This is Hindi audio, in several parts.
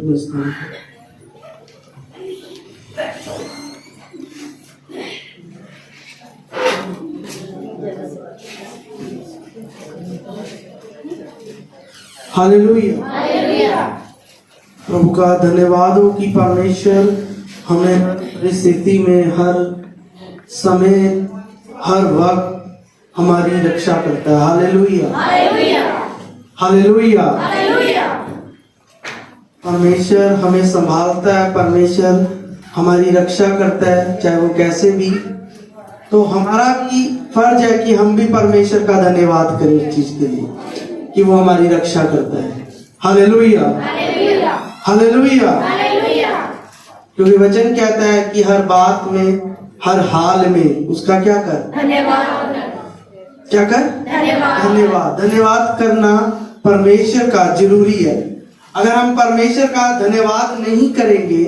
अपने स्थान पर। हालेलुया। प्रभु का धन्यवाद हो कि परमेश्वर हमें हर परिस्थिति में, हर समय, हर वक्त हमारी रक्षा करता है। Hallelujah, hallelujah. परमेश्वर हमें संभालता है, परमेश्वर हमारी रक्षा करता है, चाहे वो कैसे भी। तो हमारा भी फर्ज है कि हम भी परमेश्वर का धन्यवाद करें इस चीज के लिए कि वो हमारी रक्षा करता है। Hallelujah, hallelujah. क्योंकि वचन कहता है कि हर बात में, हर हाल में उसका क्या कर, धन्यवाद। क्या कर, धन्यवाद। धन्यवाद करना परमेश्वर का जरूरी है। अगर हम परमेश्वर का धन्यवाद नहीं करेंगे,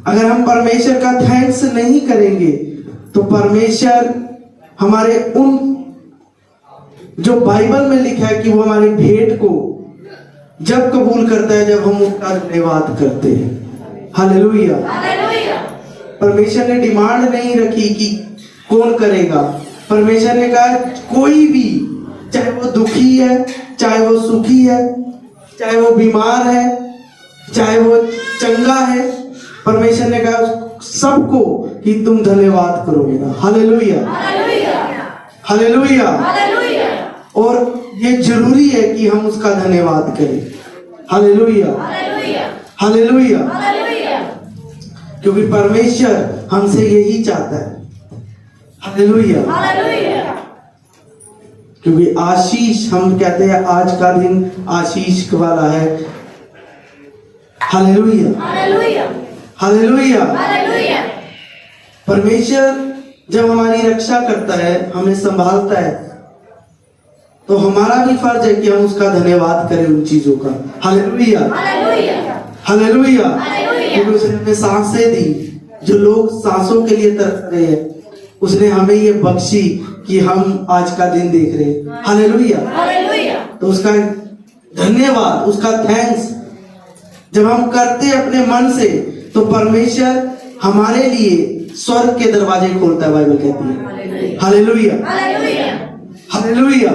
अगर हम परमेश्वर का थैंक्स नहीं करेंगे, तो परमेश्वर हमारे उन जो बाइबल में लिखा है कि वो हमारी भेंट को जब कबूल करता है जब हम उसका धन्यवाद करते हैं। हालेलुया। परमेश्वर ने डिमांड नहीं रखी कि कौन करेगा। परमेश्वर ने कहा कोई भी, चाहे वो दुखी है, चाहे वो सुखी है, चाहे वो बीमार है, चाहे वो चंगा है, परमेश्वर ने कहा सबको कि तुम धन्यवाद करोगे ना। Hallelujah, hallelujah. और ये जरूरी है कि हम उसका धन्यवाद करें। Hallelujah, hallelujah. क्योंकि परमेश्वर हमसे यही चाहता है। हालेलुया। क्योंकि आशीष, हम कहते हैं आज का दिन आशीष वाला है। Hallelujah, hallelujah. परमेश्वर जब हमारी रक्षा करता है, हमें संभालता है, तो हमारा भी फर्ज है कि हम उसका धन्यवाद करें उन चीजों का। Hallelujah, hallelujah. क्योंकि उसने हमें सांसें दी, जो लोग सांसों के लिए तरस रहे हैं, उसने हमें ये बख्शी कि हम आज का दिन देख रहे हैं। हालेलुया। तो उसका धन्यवाद, उसका थैंक्स जब हम करते हैं अपने मन से, तो परमेश्वर हमारे लिए स्वर्ग के दरवाजे खोलता है, बाइबल कहती है। Hallelujah, hallelujah,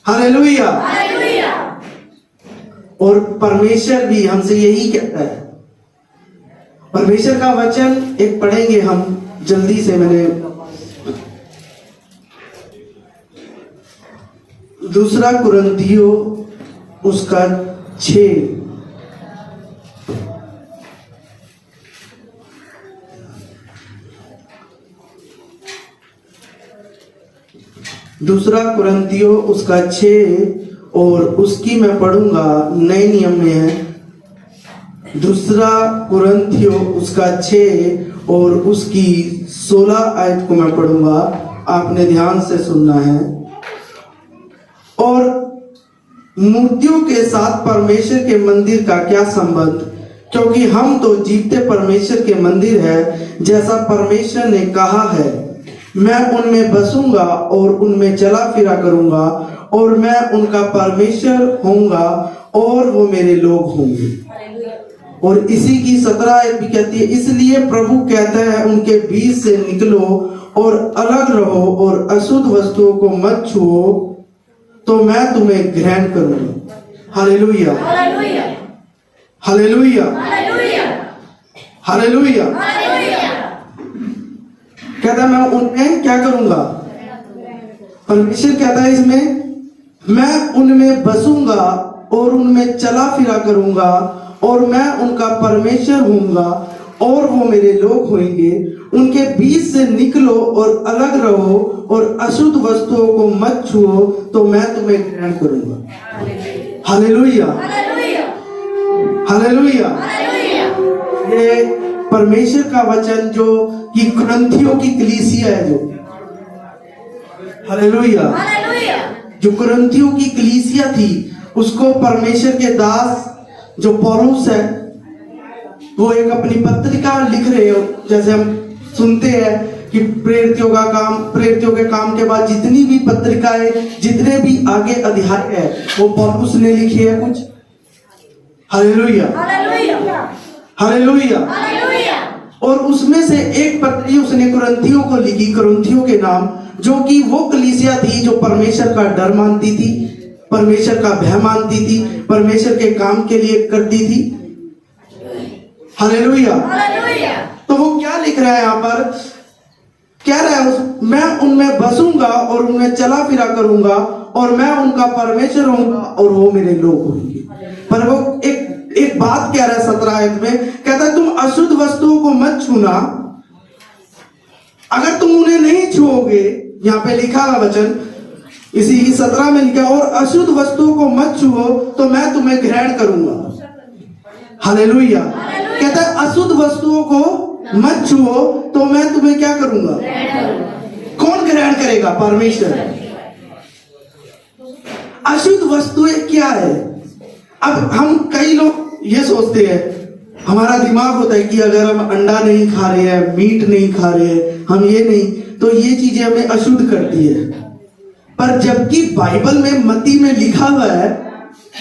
hallelujah. और परमेश्वर भी हमसे यही कहता है। परमेश्वर का वचन एक पढ़ेंगे हम जल्दी से। मैंने दूसरा कुरिन्थियों उसका 6 दूसरा कुरिन्थियों उसका 6 और उसकी मैं पढ़ूंगा, नए नियम में है। दूसरा कुरिन्थियों उसका 6 और उसकी 16 आयत को मैं पढ़ूंगा, आपने ध्यान से सुनना है। और मूर्तियों के साथ परमेश्वर के मंदिर का क्या संबंध? क्योंकि हम तो जीवते परमेश्वर के मंदिर है, जैसा परमेश्वर ने कहा है, मैं उनमें बसूंगा और उनमें चला फिरा करूंगा, और मैं उनका परमेश्वर होऊंगा और वो मेरे लोग होंगे। और इसी की 17 आयत भी कहती है, इसलिए प्रभु कहता है उनके बीच से निकलो और अलग रहो और अशुद्ध वस्तुओं को मत छुओ, तो मैं तुम्हें ग्रहण करूंगा। Hallelujah, hallelujah, hallelujah. कहता है मैं उनमें क्या करूंगा? परमेश्वर कहता है इसमें, मैं उनमें बसूंगा और उनमें चला फिरा करूंगा, और मैं उनका परमेश्वर होऊंगा और वो मेरे लोग होंगे। उनके बीच से निकलो और अलग रहो और अशुद्ध वस्तुओं को मत छुओ, तो मैं तुम्हें ग्रहण करूंगा। Hallelujah, hallelujah. ये परमेश्वर का वचन जो कि कुरिन्थियों की कलीसिया है, जो हालेलुया, जो कुरिन्थियों की कलीसिया थी, उसको परमेश्वर के दास जो पौलुस है, वो एक अपनी पत्रिका लिख रहे हो। जैसे हम सुनते हैं कि प्रेरितों के काम के बाद जितनी भी पत्रिकाएं, जितने भी आगे अध्याय है, वो पौलुस ने लिखी है कुछ। Hallelujah, hallelujah, hallelujah. हालेलुया। और उसमें से एक पत्री उसने कुरिन्थियों को लिखी, कुरिन्थियों के नाम, जो कि वो कलीसिया थी जो परमेश्वर का डर मानती थी, परमेश्वर का भय मानती थी, परमेश्वर के काम के लिए करती थी। हालेलुया। हालेलुया। तो वो क्या लिख रहा है यहाँ पर? कह रहा है मैं उनमें बसूंगा और उनमें चला फिरा करूंगा और मैं उनका परमेश्वर होऊंगा और वो मेरे लोग होंगे। पर वो एक बात कह रहा है 17 आयत में, कहता है तुम अशुद्ध वस्तुओं को मत छूना। अगर तुम उन्हें नहीं छुओगे, यहाँ पे लिखा है वचन इसी 17 में लिखा, और अशुद्ध वस्तुओं को मत छुओ तो मैं तुम्हें ग्रहण करूंगा। हालेलुया। कहता है अशुद्ध वस्तुओं को मत छुओ तो मैं तुम्हें क्या करूंगा? कौन ग्रहण करेगा? परमेश्वर। अशुद्ध वस्तुएं क्या है? अब हम कई लोग ये सोचते हैं, हमारा दिमाग होता है कि अगर हम अंडा नहीं खा रहे हैं, मीट नहीं खा रहे हैं, हम ये नहीं, तो ये चीजें हमें अशुद्ध करती है। पर जबकि बाइबल में मत्ती में लिखा हुआ है,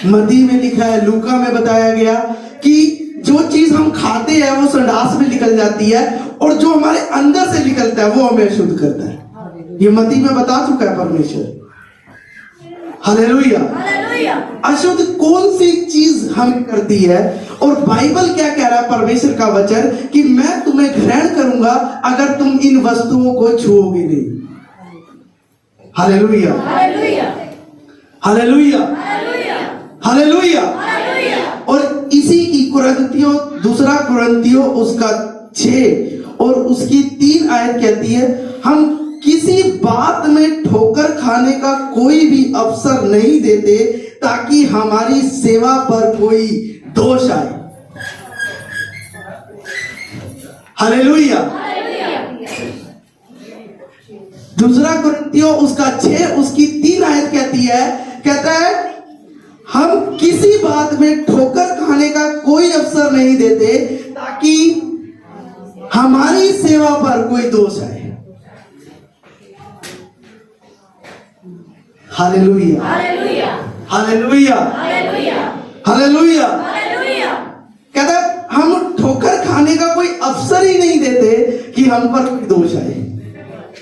मत्ती में लिखा है, लूका में बताया गया कि जो चीज हम खाते हैं वो संडास में निकल जाती है और जो हमारे अंदर से निकलता है वो हमें अशुद्ध करता है। ये मत्ती में बता चुका है परमेश्वर। हालेलुया। हालेलुया। अशुद्ध कौन सी चीज हमें करती है? और बाइबल क्या कह रहा है, परमेश्वर का वचन, कि मैं तुम्हें ग्रहण करूंगा अगर तुम इन वस्तुओं को छुओगे नहीं। Hallelujah, hallelujah, hallelujah, hallelujah, hallelujah. Hallelujah. और इसी की कुरिन्थियों, दूसरा कुरिन्थियों उसका 6 और उसकी 3 आयत कहती है, हम किसी बात में ठोकर खाने का कोई भी अवसर नहीं देते ताकि हमारी सेवा पर कोई दोष आए। हालेलुया। दूसरा कुरिन्थियों उसका 6 उसकी 3 आयत कहती है, कहता है हम किसी बात में ठोकर खाने का कोई अवसर नहीं देते ताकि हमारी सेवा पर कोई दोष आए। Hallelujah, hallelujah, hallelujah, hallelujah, hallelujah. Hallelujah. कहता है हम ठोकर खाने का कोई अवसर ही नहीं देते कि हम पर कोई दोष आए।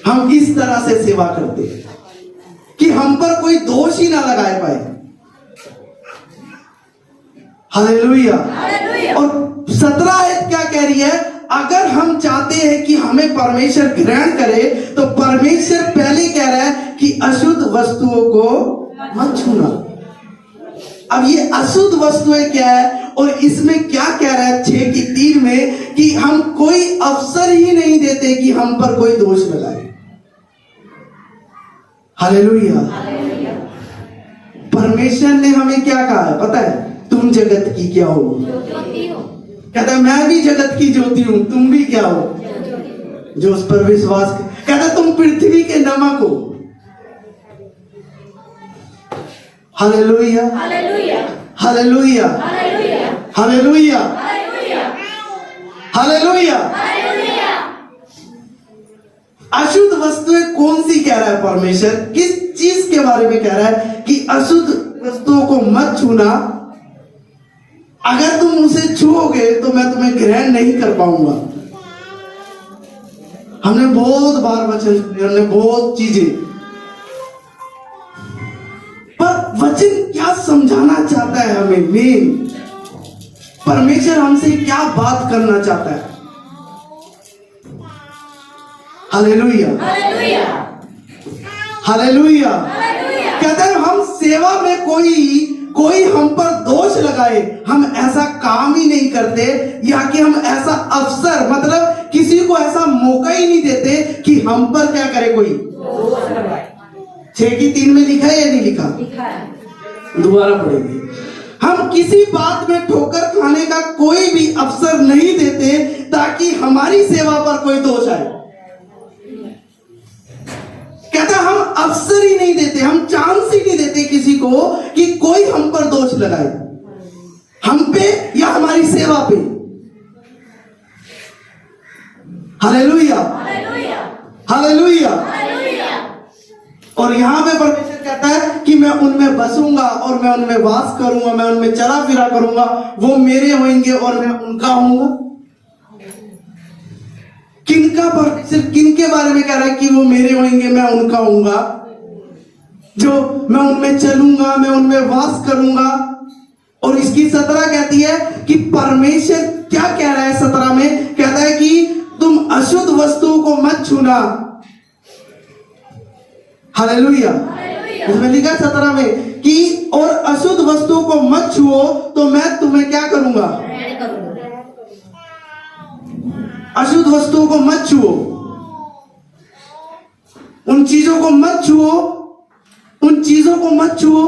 हम किस तरह से सेवा करते कि हम पर कोई दोष ही ना लगाए पाए। हालेलुया। हालेलुया। और 17 आयत क्या कह रही है? अगर हम चाहते हैं कि हमें परमेश्वर ग्रहण करे तो परमेश्वर पहले कह रहा है कि अशुद्ध वस्तुओं को मत छूना। अब ये अशुद्ध वस्तुएं क्या है और इसमें क्या कह रहा है 6 की 3 में, कि हम कोई अवसर ही नहीं देते कि हम पर कोई दोष लगाए। हालेलुया। परमेश्वर ने हमें क्या कहा है पता है? तुम जगत की क्या हो? कहता है मैं भी जगत की ज्योति हूं, तुम भी क्या हो? जो उस पर विश्वास। कहता है तुम पृथ्वी के नमक हो। Hallelujah, hallelujah, hallelujah, hallelujah, hallelujah, hallelujah, hallelujah. Hallelujah. अशुद्ध वस्तुएं कौन सी कह रहा है परमेश्वर? किस चीज के बारे में कह रहा है कि अशुद्ध वस्तुओं को मत छूना? अगर तुम उसे छूओगे तो मैं तुम्हें ग्रहण नहीं कर पाऊंगा। हमने बहुत बार वचन सुने, हमने बहुत चीजें, पर वचन क्या समझाना चाहता है हमें? मेन परमेश्वर हमसे क्या बात करना चाहता है? Hallelujah, hallelujah, hallelujah. हालेलुया। कहते हैं हम सेवा में कोई हम पर दोष लगाए, हम ऐसा काम ही नहीं करते, या कि हम ऐसा अवसर, मतलब किसी को ऐसा मौका ही नहीं देते कि हम पर क्या करे कोई। 6 की 3 में लिखा है या नहीं लिखा? लिखा है। दोबारा पढ़ेंगे। हम किसी बात में ठोकर खाने का कोई भी अवसर नहीं देते ताकि हमारी सेवा पर कोई दोष आए। कहता हम अवसर ही नहीं देते, हम चांस ही नहीं देते किसी को कि कोई हम पर दोष लगाए, हम पे या हमारी सेवा पे। Hallelujah, hallelujah, hallelujah. हालेलुया। और यहां पे परमेश्वर कह कहता है कि मैं उनमें बसूंगा और मैं उनमें वास करूंगा, मैं उनमें चला फिरा करूंगा, वो मेरे होंगे और मैं उनका होऊंगा। किनका परमेश्वर किनके बारे में कह रहा है कि वो मेरे होंगे, मैं उनका होऊंगा? जो मैं उनमें चलूंगा, मैं उनमें वास करूंगा। और इसकी 17 कहती है कि परमेश्वर क्या कह रहा है? 17 में कहता है कि तुम अशुद्ध वस्तुओं को मत छूना। हालेलुया। इसमें लिखा है 17 में कि और अशुद्ध वस्तुओं को मत छुओ तो मैं तुम्हें क्या करूंगा? अशुद्ध वस्तुओं को मत छुओ, उन चीजों को मत छुओ, उन चीजों को मत छुओ।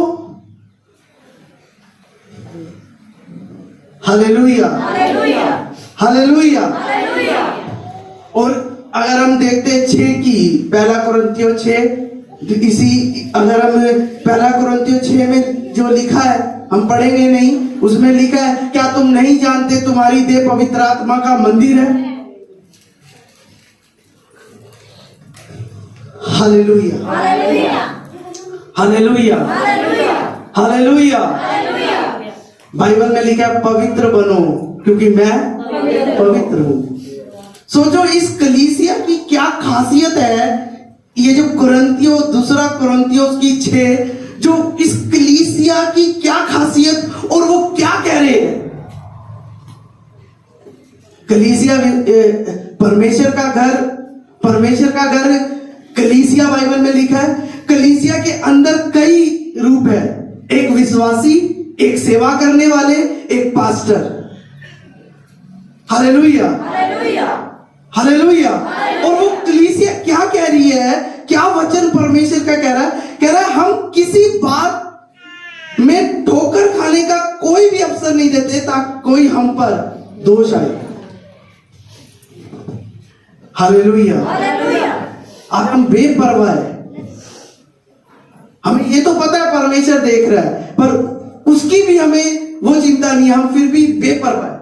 Hallelujah, hallelujah. और अगर हम देखते हैं 6 की, पहला कुरिन्थियों 6, इसी अगर हम पहला कुरिन्थियों 6 में जो लिखा है हम पढ़ेंगे नहीं, उसमें लिखा है क्या तुम नहीं जानते तुम्हारी देह पवित्र आत्मा का मंदिर है? Hallelujah, hallelujah, hallelujah. बाइबल में लिखा है पवित्र बनो क्योंकि मैं पवित्र हूं। सोचो इस कलीसिया की क्या खासियत है। ये जो कुरिन्थियों, दूसरा कुरिन्थियों की 6, जो इस कलीसिया की क्या खासियत और वो क्या कह रहे हैं? कलीसिया परमेश्वर का घर, परमेश्वर का घर कलीसिया बाइबल में लिखा है। कलीसिया के अंदर कई रूप है, एक विश्वासी, एक सेवा करने वाले, एक पास्टर। Hallelujah, hallelujah. और वो कलीसिया क्या कह रही है? क्या वचन परमेश्वर का कह रहा है? कह रहा है हम किसी बात में ठोकर खाने का कोई भी अवसर नहीं देते ताकि कोई हम पर दोष आए। हालेलुया। आज हम बेपरवाह है, हमें ये तो पता है परमेश्वर देख रहा है, पर उसकी भी हमें वो चिंता नहीं है, हम फिर भी बेपरवाह है।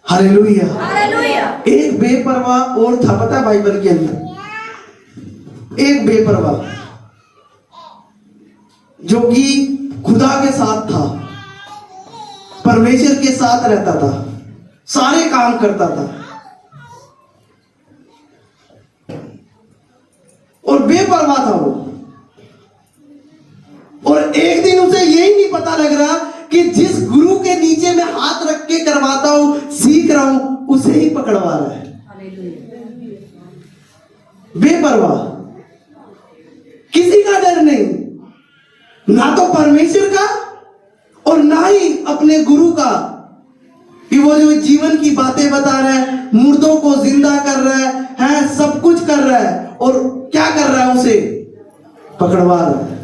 हालेलुया। एक बेपरवाह और था, पता है बाइबल के अंदर एक बेपरवाह जो कि खुदा के साथ था, परमेश्वर के साथ रहता था, सारे काम करता था और बेपरवाह था वो। और एक दिन उसे यही नहीं पता लग रहा कि जिस गुरु के नीचे मैं हाथ रख के करवाता हूं, सीख रहा हूं, उसे ही पकड़वा रहा है। बेपरवाह, किसी का डर नहीं, ना तो परमेश्वर का और ना ही अपने गुरु का, कि वो जो जीवन की बातें बता रहा है, मुर्दों को जिंदा कर रहा है, सब कुछ कर रहा है, और क्या कर रहा है? उसे पकड़वा रहा है।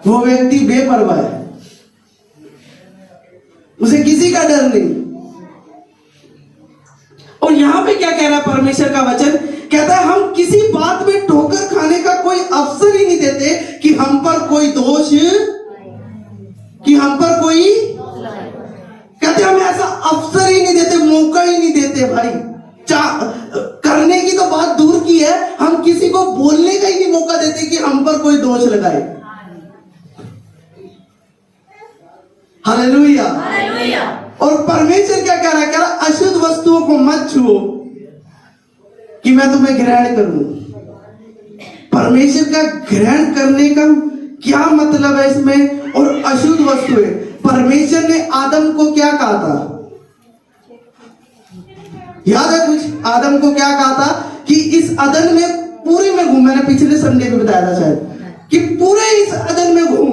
वो व्यक्ति बेपरवाह है, उसे किसी का डर नहीं। और यहां पे क्या कह रहा है परमेश्वर का वचन? कहता है हम किसी बात में ठोकर खाने का कोई अवसर ही नहीं देते कि हम पर कोई दोष, कि हम पर कोई, कहते हम ऐसा अवसर ही नहीं देते, मौका ही नहीं देते। भाई करने की तो बात दूर की है, हम किसी को बोलने का ही नहीं मौका देते कि हम पर कोई दोष लगाए। हालेलुया। और परमेश्वर क्या कह रहा है? कह रहा अशुद्ध वस्तुओं को मत छुओ कि मैं तुम्हें ग्रहण करूं। परमेश्वर का ग्रहण करने का क्या मतलब है इसमें? और अशुद्ध वस्तुएं, परमेश्वर ने आदम को क्या कहा था? याद है कुछ? आदम को क्या कहा था कि इस अदन में पूरे में घूम, मैंने पिछले संडे में बताया था शायद, कि पूरे इस अदन में घूम,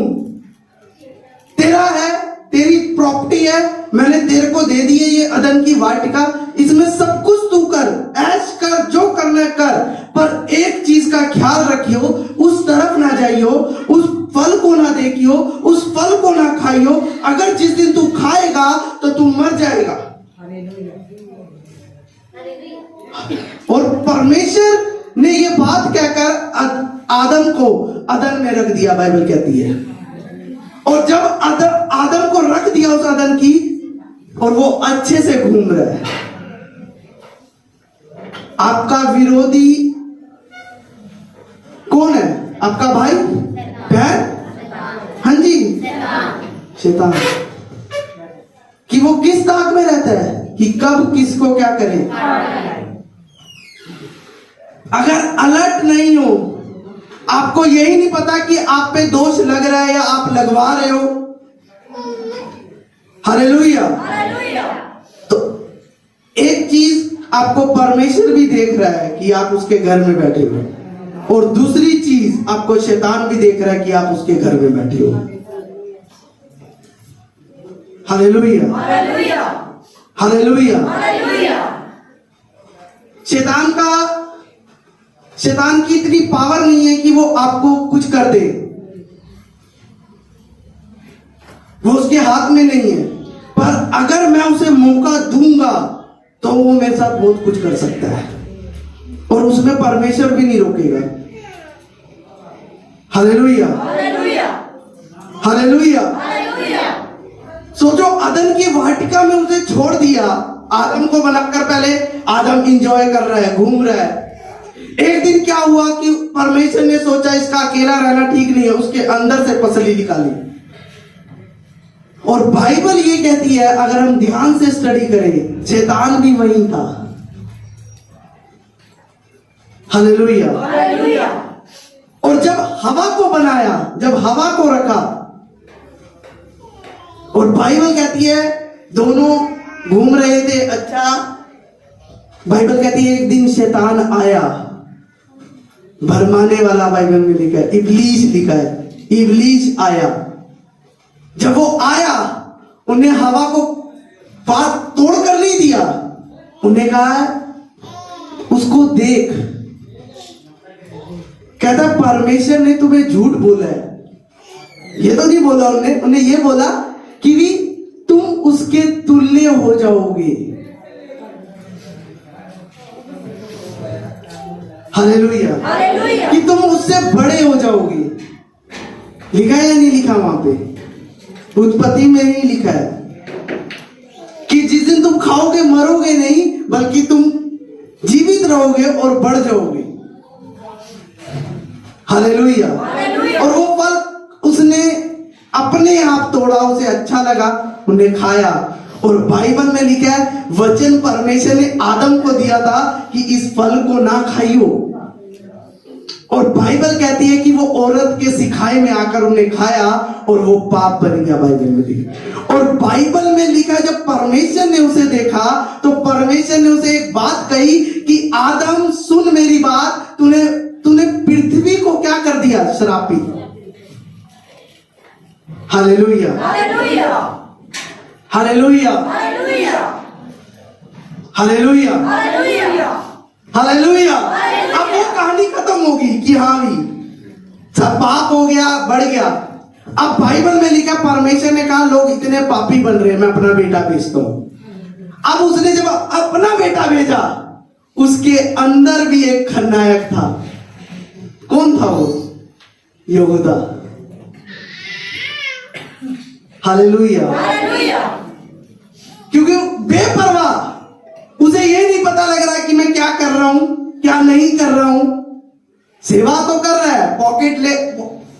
तेरा है, तेरी प्रॉपर्टी है, मैंने तेरे को दे दी है ये अदन की वाटिका, इसमें सब कुछ तू कर, ऐश कर, जो करना है कर, पर एक चीज का ख्याल रखियो, उस तरफ ना जाइयो, उस फल को ना देखियो, उस फल को ना खाइयो, अगर जिस दिन तू खाएगा तो तू मर जाएगा। और परमेश्वर ने ये बात कहकर आदम को अदन में रख दिया, बाइबल कहती है। और जब आदम को रख दिया उस अदन की, और वो अच्छे से घूम रहा है, आपका विरोधी कौन है? आपका भाई, बहन, हाँ जी, शैतान। कि वो किस ताक में रहता है कि कब किसको क्या करे। अगर अलर्ट नहीं हो, आपको यही नहीं पता कि आप पे दोष लग रहा है या आप लगवा रहे हो। हालेलुया। तो एक चीज आपको परमेश्वर भी देख रहा है कि आप उसके घर में बैठे हो, और दूसरी चीज आपको शैतान भी देख रहा है कि आप उसके घर में बैठे हो। Hallelujah, hallelujah. शैतान की इतनी पावर नहीं है कि वो आपको कुछ कर दे, वो उसके हाथ में नहीं है। पर अगर मैं उसे मौका दूंगा तो वो मेरे साथ बहुत कुछ कर सकता है, और उसमें परमेश्वर भी नहीं रोकेगा। Hallelujah, hallelujah. सोचो, अदन की वाटिका में उसे छोड़ दिया, आदम को बनाकर। पहले आदम एंजॉय कर रहा है, घूम रहा है। एक दिन क्या हुआ कि परमेश्वर ने सोचा इसका अकेला रहना ठीक नहीं है, उसके अंदर से पसली निकाली। और बाइबल ये कहती है, अगर हम ध्यान से स्टडी करें, शैतान भी वहीं था। हालेलुया। और जब हवा को बनाया, जब हवा को रखा, और बाइबल कहती है दोनों घूम रहे थे। अच्छा, बाइबल कहती है एक दिन शैतान आया, भरमाने वाला बाइबल में लिखा है, इब्लीस लिखा है, इब्लीस आया। जब वो आया, उन्हें हवा को बात तोड़ कर नहीं दिया, उन्हें कहा उसको देख। कहता परमेश्वर ने तुम्हें झूठ बोला है। ये तो नहीं बोला उन्हें ये बोला कि भी तुम उसके तुल्य हो जाओगे। हालेलुया, कि तुम उससे बड़े हो जाओगे। लिखा है या नहीं लिखा? वहां पे उत्पत्ति में ही लिखा है कि जिस दिन तुम खाओगे मरोगे नहीं, बल्कि तुम जीवित रहोगे और बढ़ जाओगे। हालेलुया। और वो फल उसने अपने आप तोड़ा, उसे अच्छा लगा, उन्हें खाया। और बाइबल में लिखा है, वचन परमेश्वर ने आदम को दिया था कि इस फल को ना खाइयो। और बाइबल कहती है कि वो औरत के सिखाए में आकर उन्हें खाया और वो पाप बन गया। बाइबल में लिखा, और बाइबल में लिखा है जब परमेश्वर ने उसे देखा तो परमेश्वर ने उसे एक बात कही कि आदम सुन मेरी बात, तूने पृथ्वी को क्या कर दिया? श्रापित। Hallelujah, hallelujah, hallelujah, hallelujah, hallelujah. अब वो कहानी खत्म होगी कि हाँ भी सब पाप हो गया, बढ़ गया। अब बाइबल में लिखा, परमेश्वर ने कहा लोग इतने पापी बन रहे हैं, मैं अपना बेटा भेजता हूं। अब उसने जब अपना बेटा भेजा, उसके अंदर भी एक खलनायक था। कौन था वो? यहूदा। हालेलुया, क्योंकि बेपरवाह, उसे ये नहीं पता लग रहा कि मैं क्या कर रहा हूं, क्या नहीं कर रहा हूं। सेवा तो कर रहा है, पॉकेट ले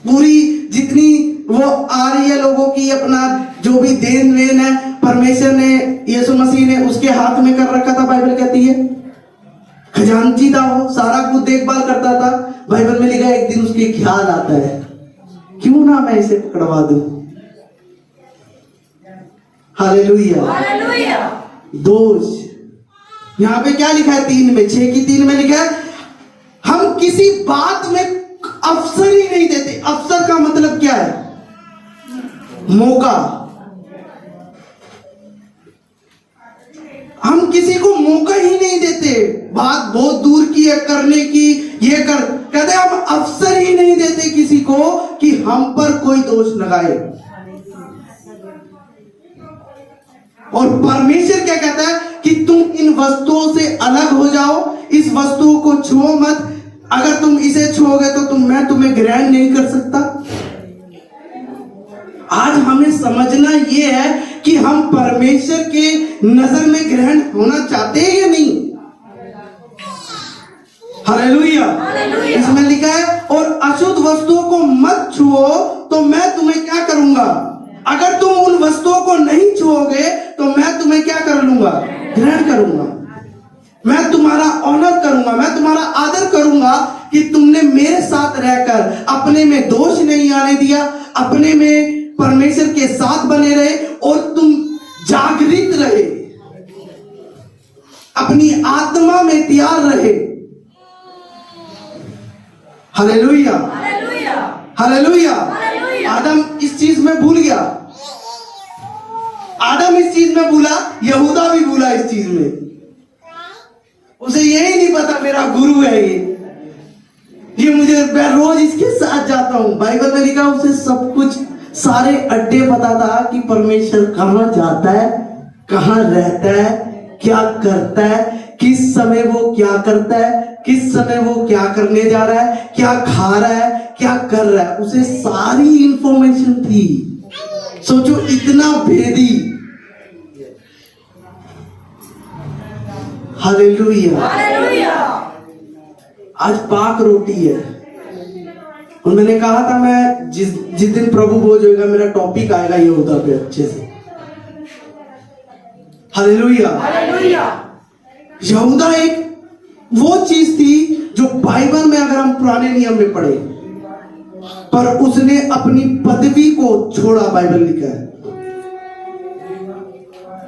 पूरी जितनी वो आ रही है लोगों की, अपना जो भी देन वेन है परमेश्वर ने, यीशु मसीह ने उसके हाथ में कर रखा था। बाइबल कहती है खजांची था वो, सारा कुछ देखभाल करता था। बाइबल में लिखा है एक दिन उसके ख्याल आता है, क्यों ना मैं इसे पकड़वा दूं। हालेलुया। दोष यहां पे क्या लिखा है? 3 में 6 की 3 में लिखा है, हम किसी बात में अवसर ही नहीं देते। अवसर का मतलब क्या है? मौका। हम किसी को मौका ही नहीं देते। बात बहुत दूर की है करने की, ये कर कहते हम अवसर ही नहीं देते किसी को कि हम पर कोई दोष लगाए। और परमेश्वर क्या कहता है कि तुम इन वस्तुओं से अलग हो जाओ, इस वस्तुओं को छुओ मत। अगर तुम इसे छुओगे तो मैं तुम्हें ग्रहण नहीं कर सकता। आज हमें समझना यह है कि हम परमेश्वर के नजर में ग्रहण होना चाहते हैं या नहीं। हालेलुया। हालेलुया। इसमें लिखा है और अशुद्ध वस्तुओं को मत छुओ तो मैं तुम्हें क्या करूंगा, अगर तुम उन वस्तुओं को नहीं छुओगे तो मैं तुम्हें क्या कर लूंगा, ग्रहण करूंगा, मैं तुम्हारा ऑनर करूंगा, मैं तुम्हारा आदर करूंगा कि तुमने मेरे साथ रहकर अपने में दोष नहीं आने दिया, अपने में परमेश्वर के साथ बने रहे और तुम जागृत रहे, अपनी आत्मा में तैयार रहे। Hallelujah, hallelujah. हालेलुया। हालेलुया। आदम इस चीज में भूल गया, आदम इस चीज में भूला, यहूदा भी भूला इस चीज में। उसे यही नहीं पता मेरा गुरु है ये मुझे, मैं रोज इसके साथ जाता हूं। बाइबल में लिखा उसे सब कुछ, सारे अड्डे पता था कि परमेश्वर कहां जाता है, कहां रहता है, क्या करता है, किस समय वो क्या करता है, किस समय वो क्या करने जा रहा है, क्या खा रहा है, क्या कर रहा है, उसे सारी इंफॉर्मेशन थी। सोचो इतना भेदी। हालेलुया। हालेलुया। आज पाक रोटी है और मैंने कहा था मैं जिस दिन प्रभु बोझ होगा मेरा टॉपिक आएगा यहूदा पे अच्छे से। हालेलुया। हालेलुया। यहूदा एक वो चीज थी जो बाइबल में अगर हम पुराने नियम में पढ़े, पर उसने अपनी पदवी को छोड़ा, बाइबल लिखा है,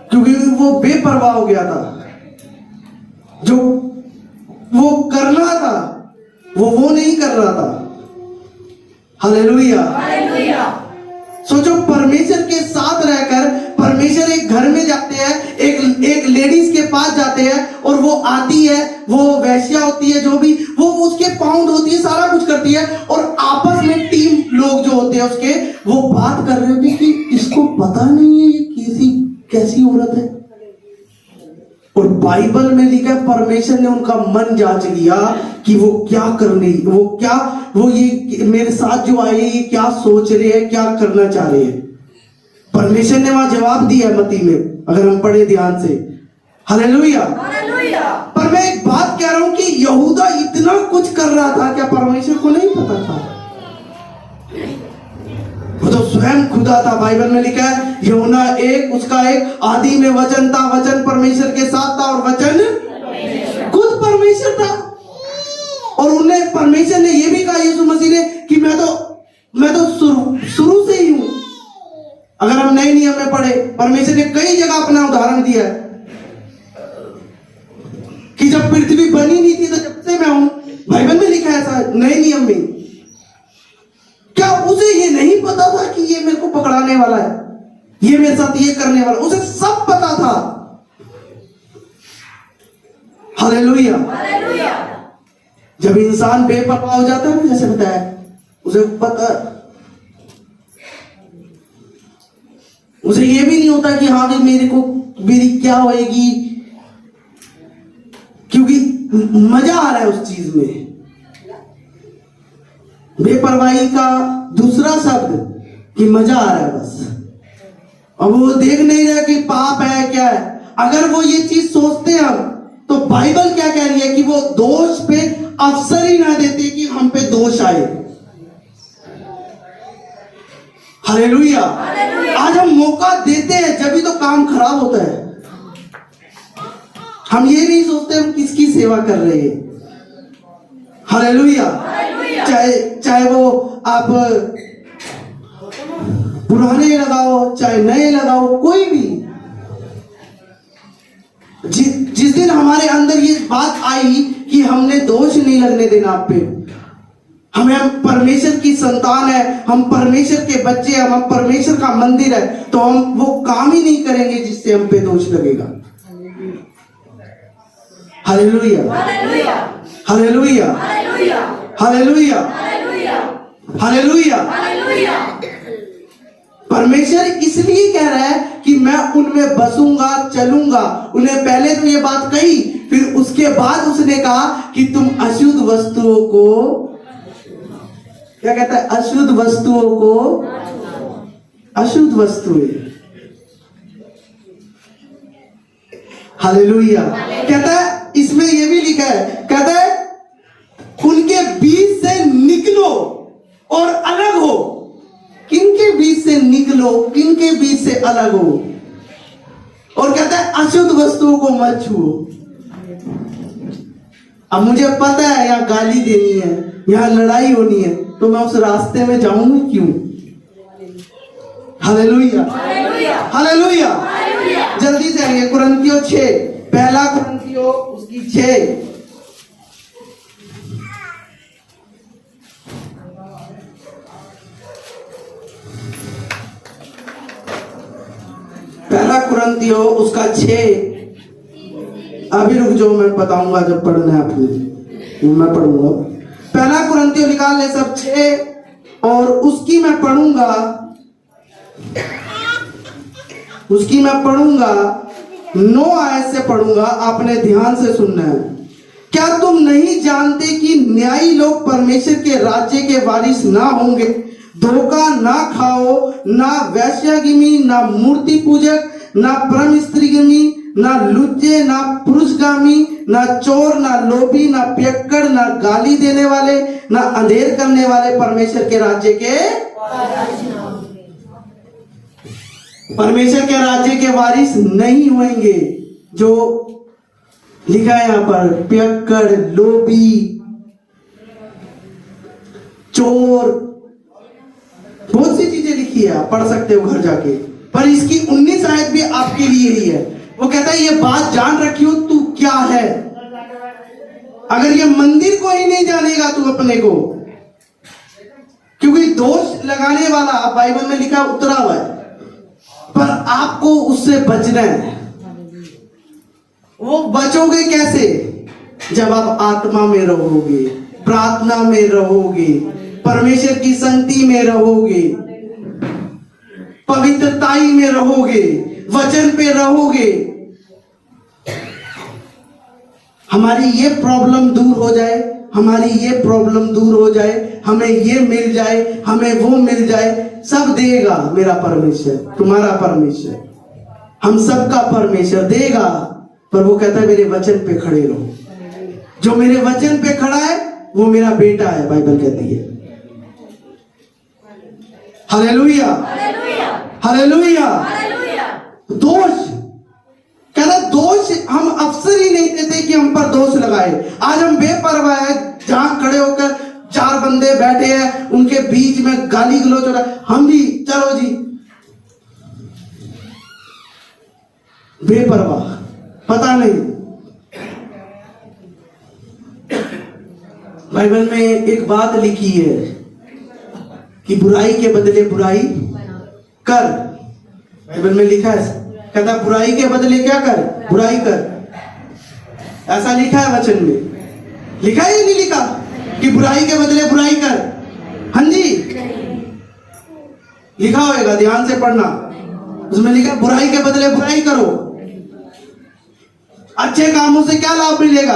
क्योंकि वो बेपरवाह हो गया था। जो वो करना था वो नहीं कर रहा था। हालेलुया। हालेलुया। सोचो परमेश्वर के साथ रहकर, परमेश्वर एक घर में जाते हैं, एक लेडीज के पास जाते हैं और वो आती है, वो वैश्या होती है, जो भी वो उसके पाउंड होती है, सारा कुछ करती है और आपस में टीम लोग जो होते हैं उसके, वो बात कर रहे होते कि इसको पता नहीं है ये कैसी औरत है। और बाइबल में लिखा है परमेश्वर ने उनका मन जांच लिया कि वो क्या करने, वो ये मेरे साथ जो आए ये क्या सोच रहे हैं, क्या करना चाह रहे हैं। परमेश्वर ने वहां जवाब दिया मत्ती में, अगर हम पढ़े ध्यान से। हालेलुया। हालेलुया। पर मैं एक बात कह रहा हूं कि यहूदा इतना कुछ कर रहा था, क्या परमेश्वर को नहीं पता था? वो तो स्वयं खुदा था। बाइबल में लिखा है यूहन्ना 1 उसका 1, आदि में वचन था, वचन परमेश्वर के साथ था और वचन खुद परमेश्वर था। और उन्हें परमेश्वर ने यह भी कहा यीशु मसीह ने कि मैं तो शुरू से ही हूं। अगर हम नए नियम में पढ़े, परमेश्वर ने कई जगह अपना उदाहरण दिया है कि जब पृथ्वी बनी नहीं थी तो जब से मैं हूं। बाइबल में लिखा है ऐसा नए नियम में। क्या उसे ये नहीं पता था कि ये मेरे को पकड़ाने वाला है, ये मेरे साथ ये करने वाला? उसे सब पता था। हालेलुया। हालेलुया। जब इंसान बेपरवाह हो जाता है ना, जैसे बताया, उसे ये भी नहीं होता कि हाँ भाई मेरी क्या होएगी, क्योंकि मजा आ रहा है उस चीज में। बेपरवाही का दूसरा शब्द कि मजा आ रहा है बस। अब वो देख नहीं रहा कि पाप है क्या है। अगर वो ये चीज सोचते हैं हम, तो बाइबल क्या कह रही है कि वो दोष पे अवसर ही ना देते कि हम पे दोष आए। हालेलुया। आज हम मौका देते हैं जब भी तो काम खराब होता है। हम ये नहीं सोचते हम किसकी सेवा कर रहे हैं। हालेलुया। चाहे वो आप पुराने लगाओ चाहे नए लगाओ, कोई भी। जिस दिन हमारे अंदर ये बात आई कि हमने दोष नहीं लगने देना आप पे, हम परमेश्वर की संतान है, हम परमेश्वर के बच्चे हैं, हम परमेश्वर का मंदिर है, तो हम वो काम ही नहीं करेंगे जिससे हम पे दोष लगेगा। Hallelujah. Hallelujah. Hallelujah. Hallelujah. Hallelujah. Hallelujah. Hallelujah. Hallelujah. परमेश्वर इसलिए कह रहा है कि मैं उनमें बसूंगा, चलूंगा। उन्हें पहले तो ये बात कही, फिर उसके बाद उसने कहा कि तुम अशुद्ध वस्तुओं को, क्या कहता है, अशुद्ध वस्तुओं को, अशुद्ध वस्तुएं। हालेलुया। कहता है इसमें ये भी लिखा है, कहता है निकलो और अलग हो। किनके बीच से निकलो, किनके बीच से अलग हो। और कहता है अशुद्ध वस्तुओं को मत छुओ। अब मुझे पता है यहाँ गाली देनी है, यहाँ लड़ाई होनी है, तो मैं उस रास्ते में जाऊंगी क्यों? Hallelujah, hallelujah. जल्दी से आएंगे कुरिन्थियों 6, पहला कुरिन्थियों उसकी 6। पहला कुरिन्थियों उसका 6। अभी रुक जाओ, मैं बताऊंगा जब पढ़ना है आपने, मैं पढ़ूंगा। पहला कुरिन्थियों निकाल ले सब 6, और उसकी मैं पढ़ूंगा, उसकी मैं पढ़ूंगा 9 आयत से पढ़ूंगा, आपने ध्यान से सुनना है। क्या तुम नहीं जानते कि न्यायी लोग परमेश्वर के राज्य के वारिस ना होंगे? धोखा ना खाओ, ना वैश्यागिमी, ना मूर्ति पूजक, ना परम स्त्रीगमी, ना लुच्चे, ना पुरुषगामी, ना चोर, ना लोभी, ना पियक्कड़, ना गाली देने वाले, ना अंधेर करने वाले परमेश्वर के राज्य के वारिस नहीं होंगे। जो लिखा है यहाँ पर, पियक्कड़, लोभी, चोर, बहुत सी चीजें लिखी है, आप पढ़ सकते हो घर जाके। पर इसकी 19 आयत भी आपके लिए ही है। वो कहता है ये बात जान रखियो तू क्या है। अगर ये मंदिर को ही नहीं जानेगा तू अपने को, क्योंकि दोष लगाने वाला बाइबल में लिखा उतरा हुआ है, पर आपको उससे बचना है। वो बचोगे कैसे? जब आप आत्मा में रहोगे, प्रार्थना में रहोगे, परमेश्वर की संगति में रहोगे, पवित्रताई में रहोगे, वचन पे रहोगे। हमारी ये प्रॉब्लम दूर हो जाए, हमारी ये प्रॉब्लम दूर हो जाए, हमें ये मिल जाए, हमें वो मिल जाए, सब देगा मेरा परमेश्वर, तुम्हारा परमेश्वर, हम सबका परमेश्वर देगा। पर वो कहता है मेरे वचन पे खड़े रहो। जो मेरे वचन पे खड़ा है वो मेरा बेटा है, बाइबल कहती है। Hallelujah, hallelujah. दोष, कहना दोष हम अवसर ही नहीं देते कि हम पर दोष लगाए। आज हम बेपरवाह है, जहां खड़े होकर 4 बंदे बैठे हैं, उनके बीच में गाली गलौज हो रहा है, हम भी चलो जी बेपरवाह, पता नहीं। बाइबल में एक बात लिखी है कि बुराई के बदले बुराई कर। बाइबल में लिखा है, कहता बुराई के बदले क्या कर? बुराई कर। ऐसा लिखा है वचन में, लिखा है या नहीं लिखा कि बुराई के बदले बुराई कर? हाँ जी, लिखा होगा, ध्यान से पढ़ना। उसमें लिखा बुराई के बदले बुराई करो। अच्छे कामों से क्या लाभ मिलेगा?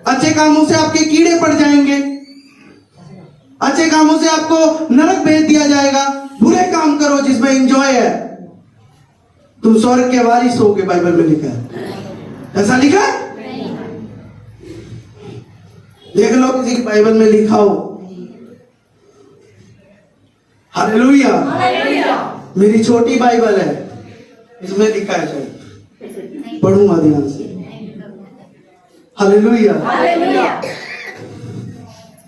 अच्छे कामों से आपके कीड़े पड़ जाएंगे, अच्छे कामों से आपको नरक भेज दिया जाएगा। बुरे काम करो जिसमें एंजॉय है, तुम स्वर्ग के वारिस होगे, बाइबल में लिखा है। ऐसा लिखा है? देख लो किसी की बाइबल में लिखा हो। हालेलुया। मेरी छोटी बाइबल है, इसमें लिखा है, शायद पढ़ूंगा ध्यान से। Hallelujah,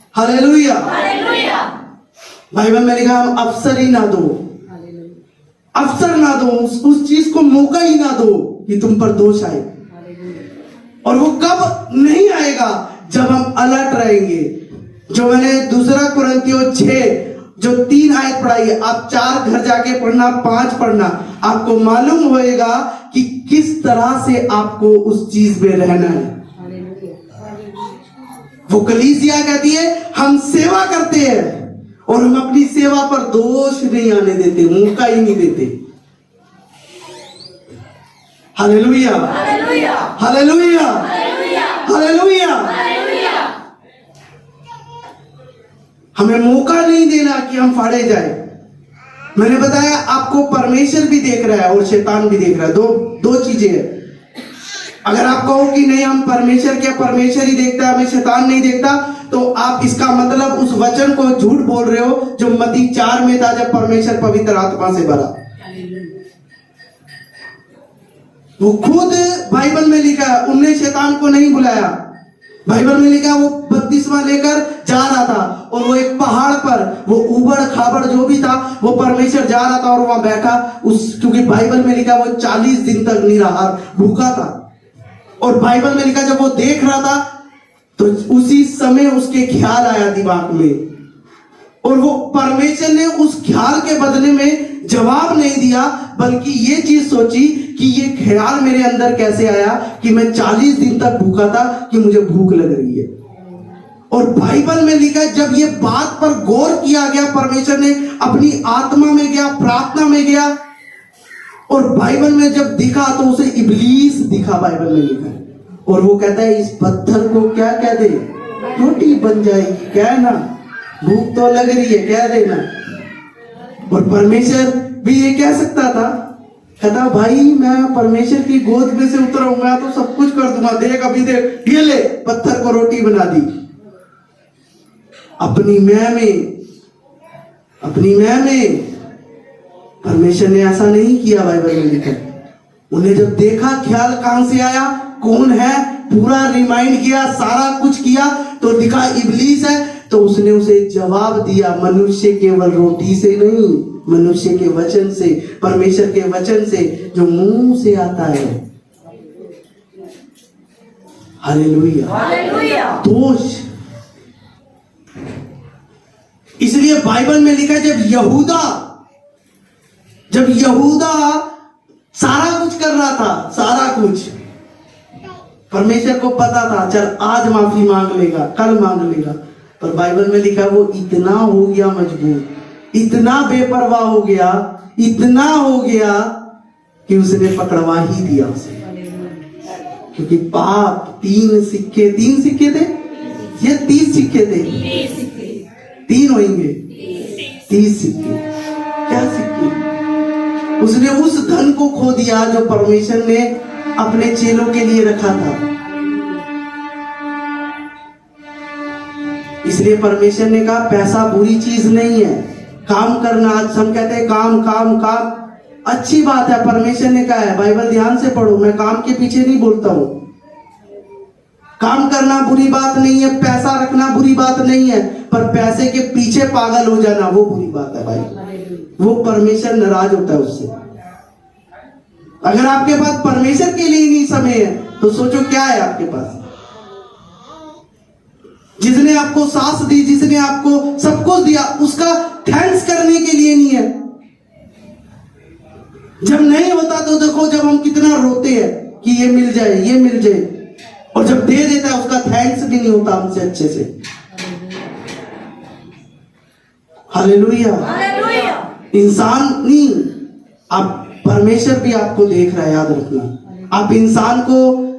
hallelujah. बाइबल में लिखा हम अवसर ही ना दो, अवसर ना दो, उस चीज को मौका ही ना दो कि तुम पर दोष आए। और वो कब नहीं आएगा? जब हम अलर्ट रहेंगे। जो मैंने दूसरा कुरिन्थियों 6 जो 3 आयत पढ़ाई है, आप 4 घर जाके पढ़ना, 5 पढ़ना, आपको मालूम होएगा कि किस तरह से आपको उस चीज में रहना है। वो कलीसिया कहती है हम सेवा करते हैं और हम अपनी सेवा पर दोष नहीं आने देते, मौका ही नहीं देते। Hallelujah, hallelujah, hallelujah, hallelujah. हमें मौका नहीं देना कि हम फाड़े जाए। मैंने बताया आपको परमेश्वर भी देख रहा है और शैतान भी देख रहा है। दो चीजें हैं। अगर आप कहो कि नहीं हम परमेश्वर ही देखता है, हमें शैतान नहीं देखता, तो आप इसका मतलब उस वचन को झूठ बोल रहे हो जो मत्ती 4 में था, जब परमेश्वर पवित्र आत्मा से भरा। वो खुद बाइबल में लिखा है, उनने शैतान को नहीं बुलाया। बाइबल में लिखा वो बपतिस्मा लेकर जा रहा था और वो एक पहाड़ पर, वो उबड़ खाबड़ जो भी था, वो परमेश्वर जा रहा था और वहां बैठा उस, क्योंकि बाइबल में लिखा वो 40 दिन तक निराहार भूखा था। और बाइबल में लिखा जब वो देख रहा था तो उसी समय उसके ख्याल आया दिमाग में, और वो परमेश्वर ने उस ख्याल के बदले में जवाब नहीं दिया, बल्कि ये चीज सोची कि ये ख्याल मेरे अंदर कैसे आया कि मैं 40 दिन तक भूखा था कि मुझे भूख लग रही है। और बाइबल में लिखा है जब ये बात पर गौर किया गया, परमेश्वर ने अपनी आत्मा में गया, प्रार्थना में गया, और बाइबल में जब दिखा तो उसे इब्लीस दिखा, बाइबल में लिखा है। और वो कहता है इस पत्थर को क्या कह दे, रोटी बन जाएगी, क्या है ना, भूख तो लग रही है, कह देना। और परमेश्वर भी ये कह सकता था, कहता भाई मैं परमेश्वर की गोद में से उतरा हूं, मैं तो सब कुछ कर दूंगा, देख अभी देख, ये ले पत्थर को रोटी बना दी। अपनी मैं में परमेश्वर ने ऐसा नहीं किया। बाइबल में लिखा उन्हें जब देखा ख्याल कहां से आया, कौन है, पूरा रिमाइंड किया, सारा कुछ किया, तो दिखा इब्लीस है। तो उसने उसे जवाब दिया, मनुष्य केवल रोटी से नहीं, मनुष्य के वचन से, परमेश्वर के वचन से जो मुंह से आता है। Hallelujah, hallelujah. दोष। इसलिए बाइबल में लिखा है जब यहूदा सारा कुछ कर रहा था, सारा कुछ परमेश्वर को पता था, चल आज माफी मांग लेगा, कल मांग लेगा, पर बाइबल में लिखा वो इतना हो गया मजबूर, इतना बेपरवाह हो गया, इतना हो गया कि उसने पकड़वा ही दिया उसे। क्योंकि पाप 3 सिक्के थे या 30 सिक्के थे, 3 होंगे, 30 सिक्के। क्या सिक्के? उसने उस धन को खो दिया जो परमेश्वर ने अपने चेलों के लिए रखा था। इसलिए परमेश्वर ने कहा पैसा बुरी चीज नहीं है, काम करना। आज हम कहते हैं काम काम काम, अच्छी बात है, परमेश्वर ने कहा है, बाइबल ध्यान से पढ़ो, मैं काम के पीछे नहीं बोलता हूं। काम करना बुरी बात नहीं है, पैसा रखना बुरी बात नहीं है, पर पैसे के पीछे पागल हो जाना वो बुरी बात है भाई, वो परमेश्वर नाराज होता है उससे। अगर आपके पास परमेश्वर के लिए नहीं समय है तो सोचो क्या है आपके पास। जिसने आपको सांस दी, जिसने आपको सब कुछ दिया, उसका थैंक्स करने के लिए नहीं है। जब नहीं होता तो देखो जब हम कितना रोते हैं कि ये मिल जाए, ये मिल जाए, और जब दे देता है उसका थैंक्स भी नहीं होता हमसे अच्छे से। Hallelujah, hallelujah. इंसान नहीं, आप परमेश्वर भी आपको देख रहा है, याद रखना। आप इंसान को,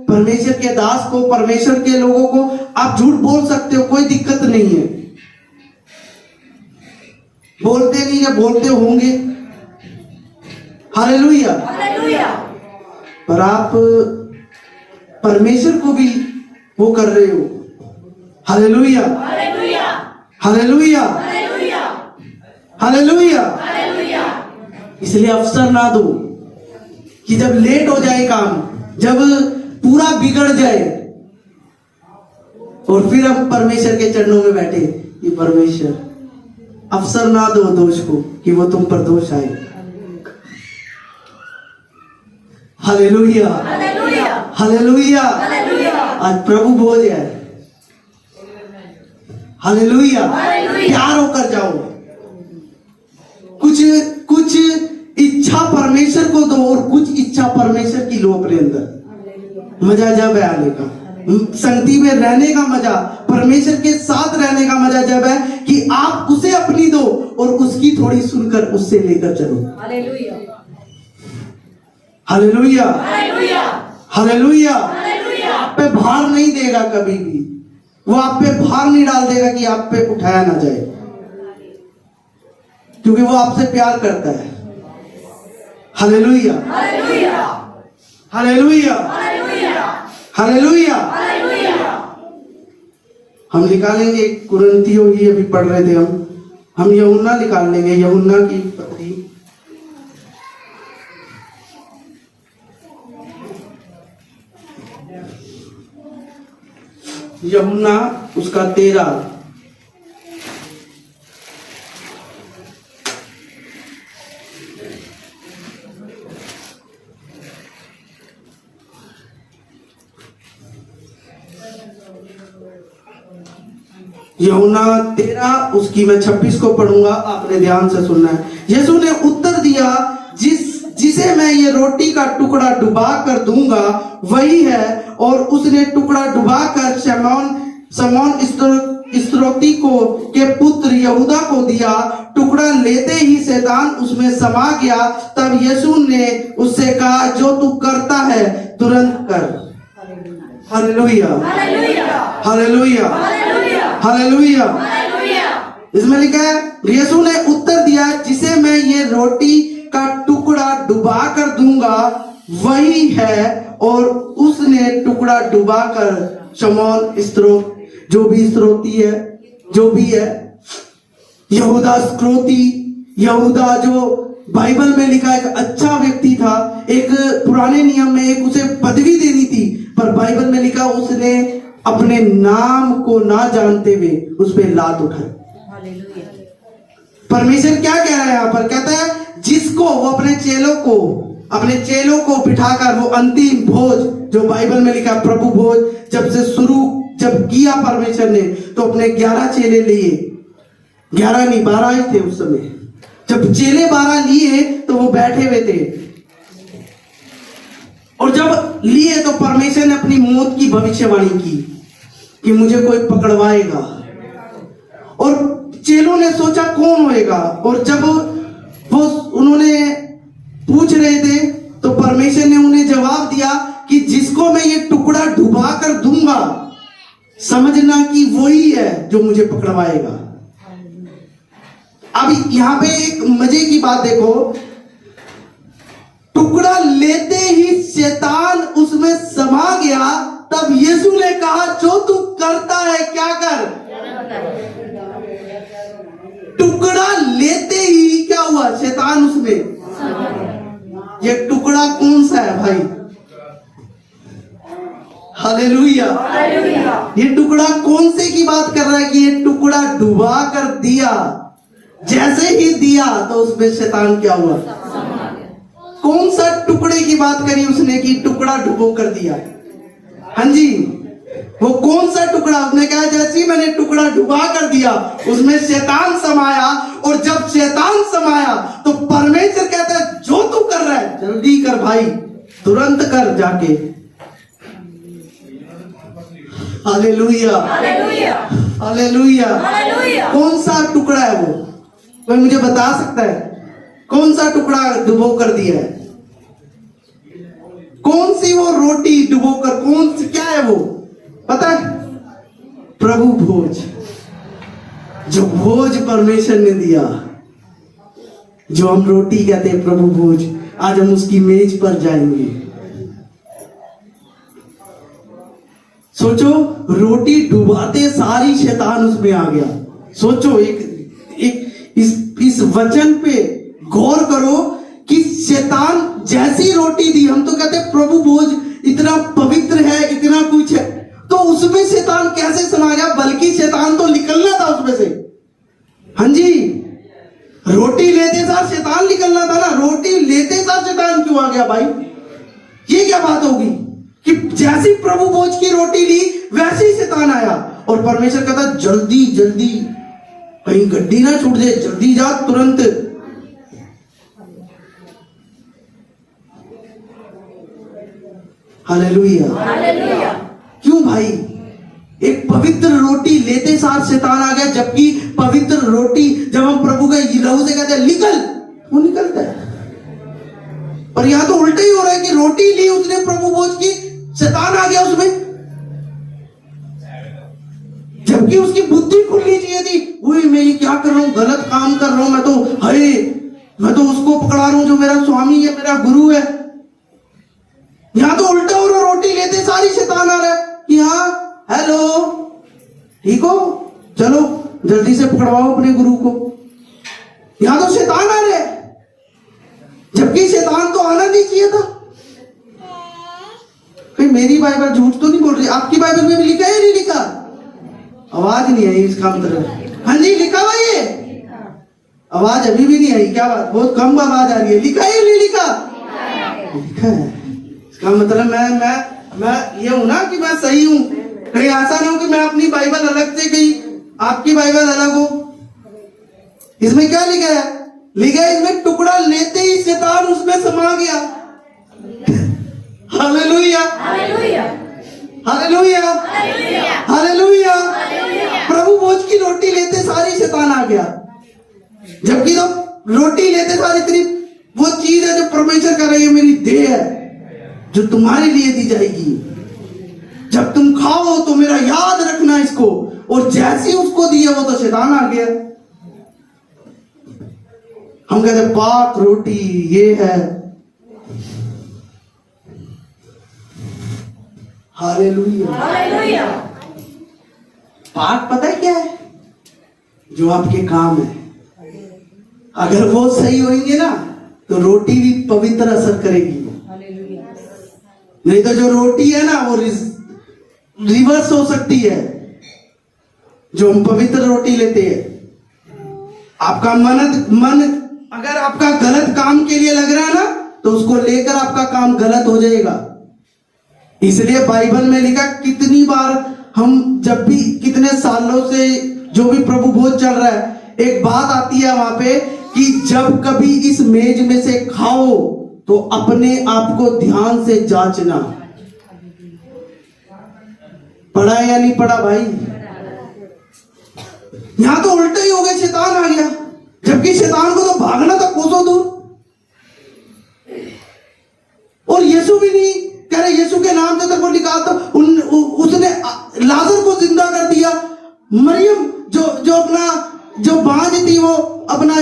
परमेश्वर के दास को, परमेश्वर के लोगों को आप झूठ बोल सकते हो, कोई दिक्कत नहीं है। बोलते नहीं है, बोलते होंगे, हालेलुया, हालेलुया। पर आप परमेश्वर को भी वो कर रहे हो। Hallelujah, hallelujah. Hallelujah, hallelujah. Hallelujah. Hallelujah. इसलिए अवसर ना दो कि जब लेट हो जाए काम, जब पूरा बिगड़ जाए और फिर हम परमेश्वर के चरणों में बैठे कि परमेश्वर, अवसर ना दो दोष को कि वो तुम पर दोष आए। Hallelujah, hallelujah. हालेलुया। हालेलुया। आज प्रभु भोज है। Hallelujah, hallelujah. प्यार होकर जाओ। कुछ इच्छा परमेश्वर को दो और कुछ इच्छा परमेश्वर की लो अपने अंदर। मजा जब है आने का, संगति में रहने का मजा, परमेश्वर के साथ रहने का मजा जब है कि आप उसे अपनी दो और उसकी थोड़ी सुनकर उससे लेकर चलो। Hallelujah. Hallelujah, hallelujah. Hallelujah. Hallelujah. आप पे भार नहीं देगा कभी भी, वो आप पे भार नहीं डाल देगा कि आप पे उठाया ना जाए, क्योंकि वो आपसे प्यार करता है। Hallelujah, hallelujah. Hallelujah, hallelujah. Hallelujah, hallelujah. हम निकालेंगे कुरिन्थियों ही अभी पढ़ रहे थे हम यूहन्ना निकाल लेंगे, यूहन्ना की पत्री, यूहन्ना उसका 13। यूहन्ना 13 उसकी मैं 26 को पढ़ूंगा, आपने ध्यान से सुनना है। यीशु ने उत्तर दिया, जिसे मैं ये रोटी का टुकड़ा डुबा कर दूंगा वही है। और उसने टुकड़ा डुबा कर शमौन इस्करियोती के पुत्र यहूदा को दिया। टुकड़ा लेते ही शैतान उसमें समा गया। तब यीशु ने उससे कहा, जो तू करता है तुरंत कर। Hallelujah, hallelujah, hallelujah. इसमें लिखा है, यीशु ने उत्तर दिया, जिसे मैं ये रोटी का टुकड़ा डुबा कर दूंगा वही है। और उसने टुकड़ा डुबा कर शमौन इस्करियोती, जो भी इस्करियोती है, जो भी है, यहूदा इस्करियोती, यहूदा जो बाइबल में लिखा एक अच्छा व्यक्ति था, एक पुराने नियम में एक उसे पदवी देनी थी, पर बाइबल में लिखा उसने अपने नाम को ना जानते हुए उस पर लात उठाई। परमेश्वर क्या कह रहा है यहाँ पर? कहता है जिसको वो अपने चेलों को बिठाकर वो अंतिम भोज, जो बाइबल में लिखा प्रभु भोज जब किया परमेश्वर ने, तो अपने 11 चेले लिए, 11 नहीं 12 ही थे उस समय। जब चेले 12 लिए तो वो बैठे हुए थे, और जब लिए तो परमेश्वर ने अपनी मौत की भविष्यवाणी की कि मुझे कोई पकड़वाएगा। और चेलों ने सोचा कौन होएगा, और जब वो उन्होंने पूछ रहे थे तो परमेश्वर ने उन्हें जवाब दिया कि जिसको मैं ये टुकड़ा डुबा कर दूंगा, समझना कि वही है जो मुझे पकड़वाएगा। अब यहां पे एक मजे की बात देखो, टुकड़ा लेते ही शैतान उसमें समा गया। तब यीशु ने कहा, जो तू करता है क्या कर। टुकड़ा लेते ही क्या हुआ? शैतान उसमें। ये टुकड़ा कौन सा है भाई? हालेलुया। ये टुकड़ा कौन से की बात कर रहा है कि ये टुकड़ा डुबा कर दिया? जैसे ही दिया तो उसमें शैतान क्या हुआ? कौन सा टुकड़े की बात करी उसने कि टुकड़ा डुबो कर दिया? हाँ जी, वो कौन सा टुकड़ा? उसने कहा जैसे ही मैंने टुकड़ा डुबा कर दिया उसमें शैतान समाया। और जब शैतान समाया तो परमेश्वर कहता है, जो तू कर रहा है जल्दी कर भाई, तुरंत कर जाके। Hallelujah, hallelujah. कौन सा टुकड़ा है वो? कोई मुझे बता सकता है कौन सा टुकड़ा डुबो कर दिया है? कौन सी वो रोटी डुबो कर, कौन सी क्या है वो पता है? प्रभु भोज। जो भोज परमेश्वर ने दिया, जो हम रोटी कहते हैं प्रभु भोज, आज हम उसकी मेज पर जाएंगे। सोचो, रोटी डुबाते सारी शैतान उसमें आ गया। सोचो, इस वचन पे गौर करो कि शैतान जैसी रोटी दी, हम तो कहते हैं प्रभु भोज इतना पवित्र है, इतना कुछ है, तो उसमें शैतान कैसे समा गया? बल्कि शैतान तो निकलना था उसमें से। हाँ जी, रोटी लेते साथ शैतान निकलना था ना। रोटी लेते साथ शैतान क्यों आ गया भाई? ये क्या बात होगी कि जैसी प्रभु भोज की रोटी ली वैसे ही शैतान आया। और परमेश्वर कहता जल्दी जल्दी, कहीं गड्डी ना छूट जाए, जल्दी जा तुरंत। हालेलुया। क्यों भाई? एक पवित्र रोटी लेते साथ शैतान आ गया, जबकि पवित्र रोटी जब हम प्रभु के लहू से कहते हैं निकल, वो निकलता है। और यहां तो उल्टा ही हो रहा है कि रोटी ली उसने प्रभु भोज की, शैतान आ गया उसमें, जबकि उसकी बुद्धि खुलनी चाहिए थी। वही मैं ये क्या कर रहा हूं, गलत काम कर रहा हूं, मैं तो उसको पकड़ा रहा हूं जो मेरा स्वामी है, मेरा गुरु है। यहां तो उल्टा हो रहा, रोटी लेते सारी शैतान आ रहा है कि हाँ हेलो, ठीक हो, चलो जल्दी से पकड़वाओ अपने गुरु को। यहां तो शैतान आ रहे हैं, जबकि शैतान तो आना नहीं चाहिए था। भाई मेरी बाइबल झूठ तो नहीं बोल रही, आपकी बाइबल में भी लिखा है या नहीं लिखा? आवाज नहीं आई इसका मतलब। हाँ जी लिखा हुआ ये, आवाज अभी भी नहीं आई, क्या बात, बहुत कम आवाज आ रही है। लिखा है या नहीं लिखा? लिखा है। इसका मतलब मैं ये हूं ना कि मैं सही हूं। कहीं ऐसा ना हो कि मैं अपनी बाइबल अलग से, कहीं आपकी बाइबल अलग हो। इसमें क्या लिखा है? लिखा है इसमें टुकड़ा लेते ही शैतान उसमें समा गया। Hallelujah hallelujah hallelujah hallelujah hallelujah. Hallelujah. प्रभु भोज की रोटी लेते सारी शैतान आ गया। जबकि तो रोटी लेते सारी इतनी वो चीज है जो परमेश्वर कर रही है, मेरी देह है जो तुम्हारे लिए दी जाएगी। जब तुम खाओ तो मेरा याद रखना इसको। और जैसे ही उसको दिया वो तो शैतान आ गया। हम कहते पाक रोटी ये है। हालेलुया। हालेलुया। पाक पता है क्या है? जो आपके काम है। अगर वो सही होंगे ना तो रोटी भी पवित्र असर करेगी। नहीं तो जो रोटी है ना वो रिवर्स हो सकती है। जो हम पवित्र रोटी लेते हैं, आपका मन अगर आपका गलत काम के लिए लग रहा है ना तो उसको लेकर आपका काम गलत हो जाएगा। इसलिए बाइबल में लिखा, कितनी बार हम जब भी कितने सालों से जो भी प्रभु भोज चल रहा है, एक बात आती है वहां पे कि जब कभी इस मेज में से खाओ तो अपने आप को ध्यान से जांचना। पढ़ा या नहीं पढ़ा भाई? यहां तो उल्टा ही हो गया, शैतान आ गया। जबकि शैतान को तो भागना था कोसों दूर। और यीशु भी नहीं कह रहे, यीशु के नाम से तेरे को निकाल तो उसने लाजर को जिंदा कर दिया। मरियम जो अपना जो बांझ थी वो अपना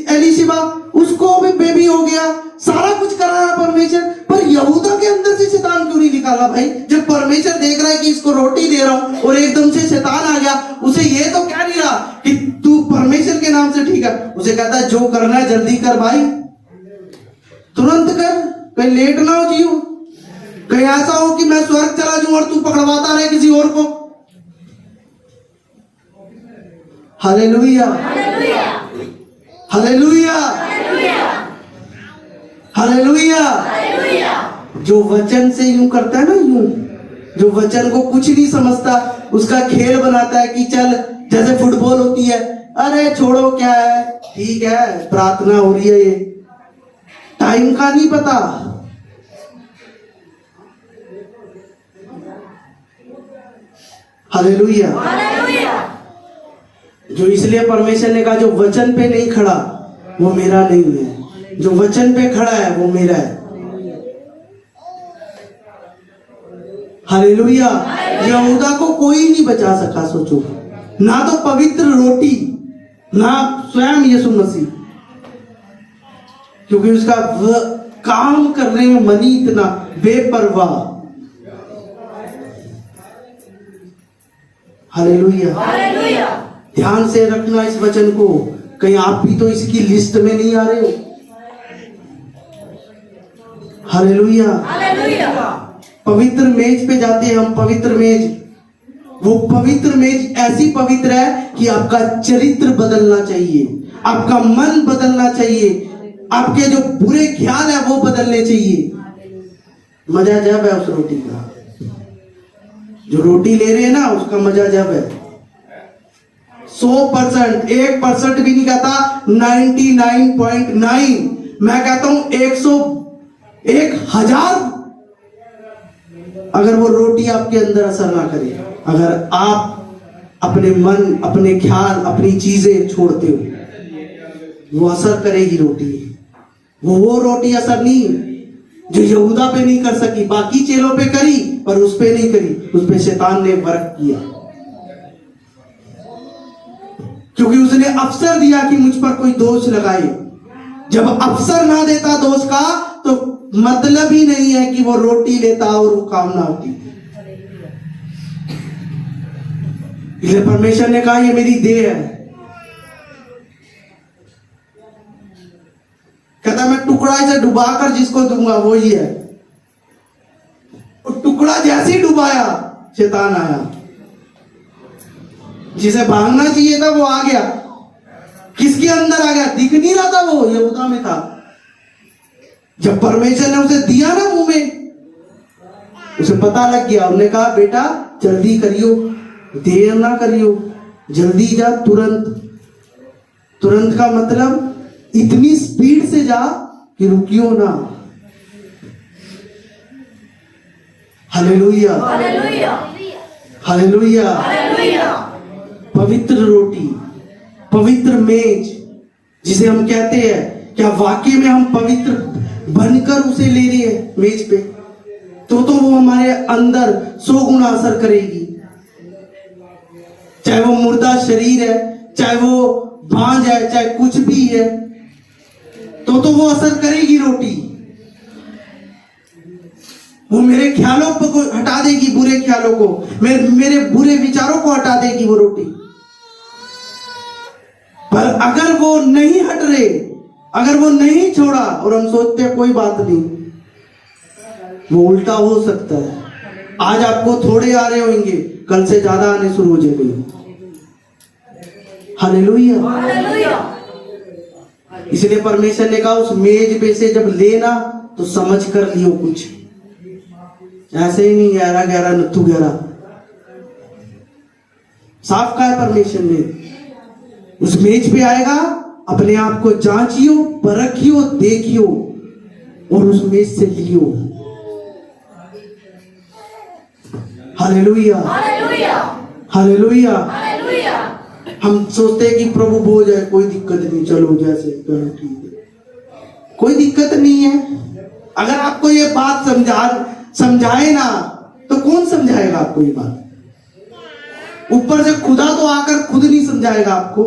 एलिशिबा, उसको भी बेबी हो गया। सारा कुछ कराया परमेश्वर, पर यहूदा के अंदर से शैतान क्यों नहीं निकाला भाई? जब परमेश्वर देख रहा है कि इसको रोटी दे रहा हूं और एकदम से शैतान आ गया, उसे ये तो कह नहीं रहा कि तू परमेश्वर के नाम से ठीक है। उसे कहता है जो करना है जल्दी कर भाई, तुरंत कर, कहीं लेट ना हो जियो। कहीं ऐसा हो कि मैं स्वर्ग चला जाऊं और तू पकड़वाता रहे किसी और को। Hallelujah hallelujah hallelujah hallelujah. Hallelujah. जो वचन से यूं करता है ना, यूं जो वचन को कुछ नहीं समझता, उसका खेल बनाता है कि चल जैसे फुटबॉल होती है, अरे छोड़ो क्या है, ठीक है प्रार्थना हो रही है, ये टाइम का नहीं पता। हालेलुया। हालेलुया। जो इसलिए परमेश्वर ने कहा जो वचन पे नहीं खड़ा वो मेरा नहीं है, जो वचन पे खड़ा है वो मेरा है। हालेलुया। यहूदा को कोई नहीं बचा सका, सोचो, ना तो पवित्र रोटी, ना स्वयं यीशु मसीह, क्योंकि उसका काम करने में मन ही इतना बेपरवाह। हालेलुया। हालेलुया। ध्यान से रखना इस वचन को, कहीं आप भी तो इसकी लिस्ट में नहीं आ रहे हो। हालेलुया। हालेलुया। पवित्र मेज पे जाते हैं हम, पवित्र मेज, वो पवित्र मेज ऐसी पवित्र है कि आपका चरित्र बदलना चाहिए, आपका मन बदलना चाहिए, आपके जो बुरे ख्याल है वो बदलने चाहिए। मजा जब है उस रोटी का, जो रोटी ले रहे हैं ना उसका मजा जब है। 100%, 1% भी नहीं कहता, 99.9, मैं कहता हूं 100,000 अगर वो रोटी आपके अंदर असर ना करे, अगर आप अपने मन, अपने ख्याल, अपनी चीजें छोड़ते हो, वो असर करेगी रोटी। वो रोटी असर नहीं जो यहूदा पे नहीं कर सकी, बाकी चेलों पे करी पर उस पे नहीं करी, उस पे शैतान ने वर्क किया, क्योंकि उसने अवसर दिया कि मुझ पर कोई दोष लगाए। जब अवसर ना देता दोष का तो मतलब ही नहीं है कि वो रोटी लेता और वो काम ना होती। इसलिए परमेश्वर ने कहा ये मेरी देह है। कहता मैं टुकड़ा इसे डुबाकर जिसको दूंगा वो ही है। टुकड़ा जैसे ही डुबाया शैतान आया, जिसे भागना चाहिए था वो आ गया। किसके अंदर आ गया? दिख नहीं रहा था, वो यहूदा में था। जब परमेश्वर ने उसे दिया ना मुंह में, उसे पता लग गया। उन्होंने कहा बेटा जल्दी करियो, देर ना करियो, जल्दी जा, तुरंत। तुरंत का मतलब इतनी स्पीड से जा कि रुकियो ना। Hallelujah, hallelujah, hallelujah. हालेलुया। पवित्र रोटी, पवित्र मेज जिसे हम कहते हैं, क्या वाकई में हम पवित्र बनकर उसे ले रहे हैं मेज पे? तो वो हमारे अंदर 100 गुना असर करेगी। चाहे वो मुर्दा शरीर है, चाहे वो भांज है, चाहे कुछ भी है, तो वो असर करेगी रोटी। वो मेरे ख्यालों को हटा देगी, बुरे ख्यालों को, मेरे बुरे विचारों को हटा देगी वो रोटी। पर अगर वो नहीं हट रहे, अगर वो नहीं छोड़ा और हम सोचते हैं कोई बात नहीं, वो उल्टा हो सकता है। आज आपको थोड़े आ रहे होंगे, कल से ज्यादा आने शुरू हो जाएंगे। Hallelujah, hallelujah. इसलिए परमेश्वर ने कहा उस मेज पे से जब लेना तो समझ कर लियो, कुछ ऐसे ही नहीं गहरा गहरा नथु गहरा। साफ कहा है परमेश्वर ने। उस मेज पे आएगा, अपने आप को जांचियो, परखियो, देखियो और उस मेज से लियो। Hallelujah, hallelujah, hallelujah. हालेलुया। हम सोचते हैं कि प्रभु हो जाए, कोई दिक्कत नहीं, चलो जैसे चलो ठीक है, कोई दिक्कत नहीं है। अगर आपको ये बात समझाए ना तो कौन समझाएगा आपको ये बात? ऊपर से खुदा तो आकर खुद नहीं समझाएगा आपको,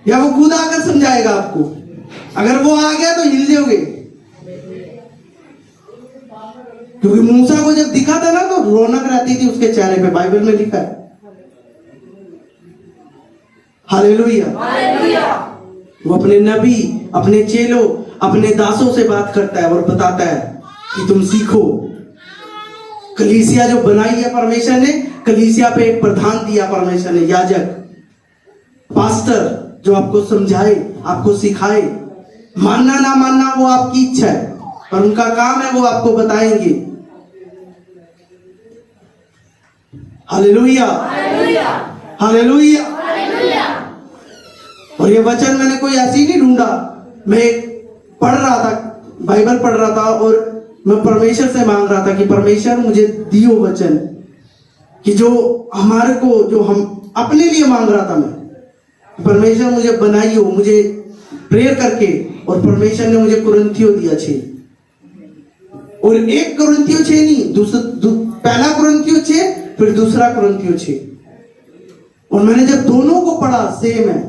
या वो खुद आकर समझाएगा आपको? अगर वो आ गया तो हिल जाओगे। क्योंकि मूसा को जब दिखा था ना तो रौनक रहती थी उसके चेहरे पे, बाइबल में लिखा है। Hallelujah, hallelujah. वो अपने नबी, अपने चेलों, अपने दासों से बात करता है और बताता है कि तुम सीखो। कलीसिया जो बनाई है परमेश्वर ने, कलीसिया पे एक प्रधान दिया परमेश्वर ने, याजक, पास्टर, जो आपको समझाए, आपको सिखाए। मानना ना मानना वो आपकी इच्छा है, पर उनका काम है वो आपको बताएंगे। Hallelujah, hallelujah, hallelujah. हालेलुया। और ये वचन मैंने कोई ऐसे ही नहीं ढूंढा। मैं पढ़ रहा था, बाइबल पढ़ रहा था और मैं परमेश्वर से मांग रहा था कि परमेश्वर मुझे दियो वचन, कि जो हमारे को, जो हम अपने लिए मांग रहा था मैं, परमेश्वर मुझे बनाइयो, मुझे प्रेयर करके। और परमेश्वर ने मुझे कुरिन्थियों दिया 6, और 1 कुरिन्थियों 6 नहीं, पहला कुरिन्थियों 6, फिर दूसरा कुरिन्थियों 6। और मैंने जब दोनों को पढ़ा, सेम है,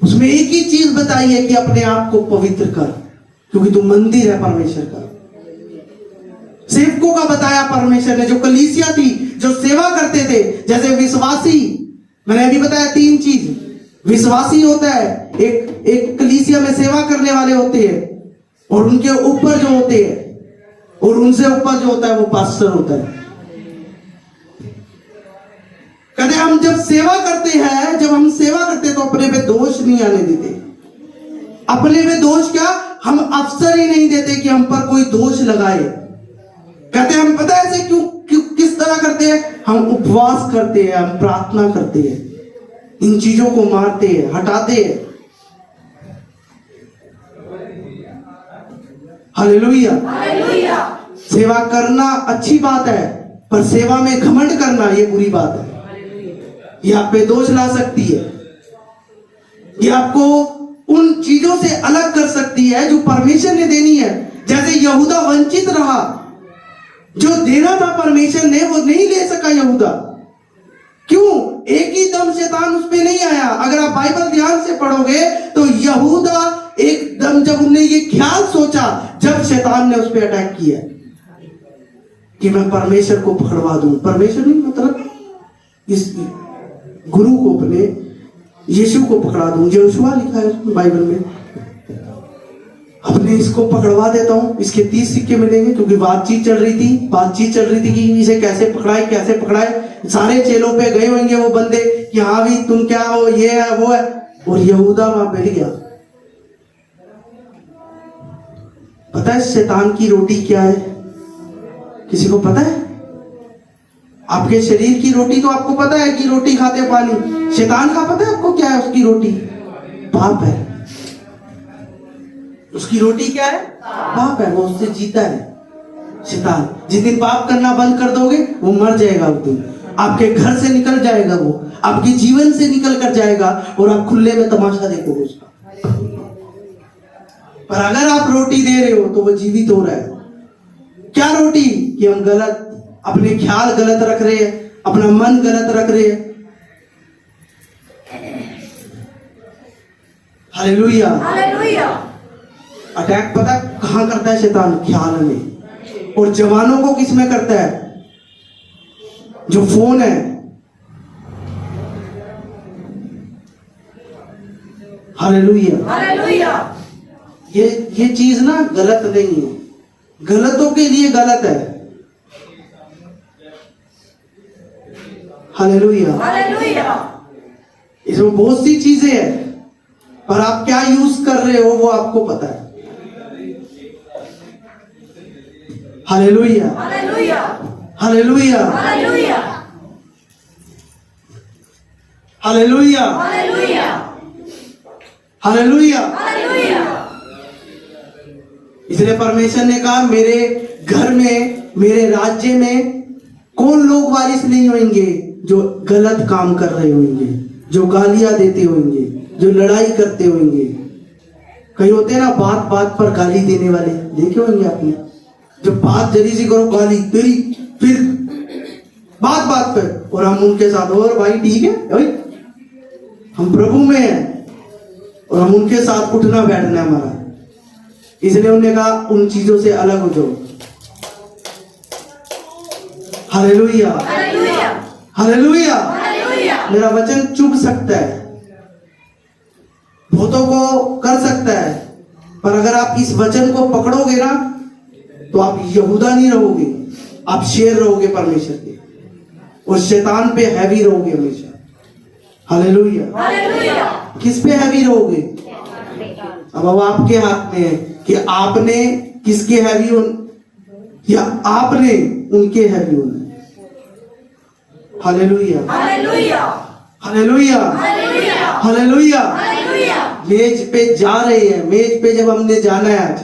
उसमें एक ही चीज बताई है कि अपने आप को पवित्र कर, क्योंकि तू मंदिर है परमेश्वर का। सेवकों का बताया परमेश्वर ने, जो कलीसिया थी, जो सेवा करते थे, जैसे विश्वासी, मैंने अभी बताया 3 चीज। विश्वासी होता है, एक कलीसिया में सेवा करने वाले होते हैं, और उनके ऊपर जो होते हैं, और उनसे ऊपर जो होता है वो पास्टर होता है। कहते हम जब सेवा करते हैं, जब हम सेवा करते हैं तो अपने पे दोष नहीं आने देते। अपने पे दोष क्या, हम अवसर ही नहीं देते कि हम पर कोई दोष लगाए। कहते हम पता है ऐसे क्यों किस तरह करते हैं? हम उपवास करते हैं, हम प्रार्थना करते हैं, इन चीजों को मारते हैं, हटाते हैं। Hallelujah, hallelujah. सेवा करना अच्छी बात है, पर सेवा में घमंड करना ये बुरी बात है। ये आप पे दोष ला सकती है, ये आपको उन चीजों से अलग कर सकती है जो परमेश्वर ने देनी है। जैसे यहूदा वंचित रहा, जो देना था परमेश्वर ने वो नहीं ले सका यहूदा। क्यों? एक ही दम शैतान उस पे नहीं आया। अगर आप बाइबल ध्यान से पढ़ोगे तो यहूदा एकदम, जब उन्हें ये ख्याल सोचा, जब शैतान ने उस पे अटैक किया, कि मैं परमेश्वर को पकड़वा दूं। परमेश्वर नहीं मतलब इस गुरु को, अपने यीशु को पकड़ा दूं। यहोशुआ लिखा है बाइबल में। अपने इसको पकड़वा देता हूं, इसके 30 सिक्के मिलेंगे, क्योंकि बातचीत चल रही थी कि इसे कैसे पकड़ाए। सारे चेलों पे गए होंगे वो बंदे कि हाँ भी तुम क्या हो, ये है वो है, और यहूदा वहां बैठ गया। पता है शैतान की रोटी क्या है? किसी को पता है? आपके शरीर की रोटी तो आपको पता है कि रोटी खाते पानी। शैतान का पता है आपको क्या है उसकी रोटी? पाप है। उसकी रोटी क्या है? पाप है। वो उससे जीता है शैतान। जिस दिन पाप करना बंद कर दोगे वो मर जाएगा उस दिन। आपके घर से निकल जाएगा, वो आपके जीवन से निकल कर जाएगा और आप खुले में तमाशा देखोगे उसका। पर अगर आप रोटी दे रहे हो तो वो जीवित हो रहा है। क्या रोटी? कि हम गलत, अपने ख्याल गलत रख रहे हैं, अपना मन गलत रख रहे हैं। हालेलुया। हालेलुया। अटैक पता कहां करता है शैतान? ख्याल में। और जवानों को किस में करता है? जो फोन है। हालेलुया। हालेलुया। ये चीज ना गलत नहीं है, गलतों के लिए गलत है। हालेलुया। हालेलुया। इसमें बहुत सी चीजें हैं, पर आप क्या यूज कर रहे हो वो आपको पता है। Hallelujah. Hallelujah. Hallelujah. Hallelujah. Hallelujah. Hallelujah. Hallelujah. Hallelujah. इसलिए परमेश्वर ने कहा मेरे घर में, मेरे राज्य में कौन लोग वारिस नहीं होंगे? जो गलत काम कर रहे होंगे, जो गालियां देते होंगे, जो लड़ाई करते होंगे। कई होते हैं ना बात बात पर गाली देने वाले, देखे होंगे आपने। जो बात जरी सी करो गाली तेरी, फिर बात बात पर, और हम उनके साथ और भाई ठीक है भाई, हम प्रभु में हैं और हम उनके साथ उठना बैठना है हमारा। इसलिए उन्होंने कहा उन चीजों से अलग हो जाओ। हालेलुया। हालेलुया। हालेलुया। हालेलुया। मेरा वचन चुभ सकता है, बहुतों को कर सकता है, पर अगर आप इस वचन को पकड़ोगे ना तो आप यहूदा नहीं रहोगे, आप शेर रहोगे परमेश्वर के, और शैतान पे हैवी रहोगे हमेशा। हालेलुया। हालेलुया। किस पे हैवी रहोगे? अब आपके हाथ में है कि आपने किसके हैवी हो, या आपने उनके हैवी होना। Hallelujah. Hallelujah. Hallelujah. Hallelujah. Hallelujah. Hallelujah. मेज पे जा रहे हैं, मेज पे जब हमने जाना है आज,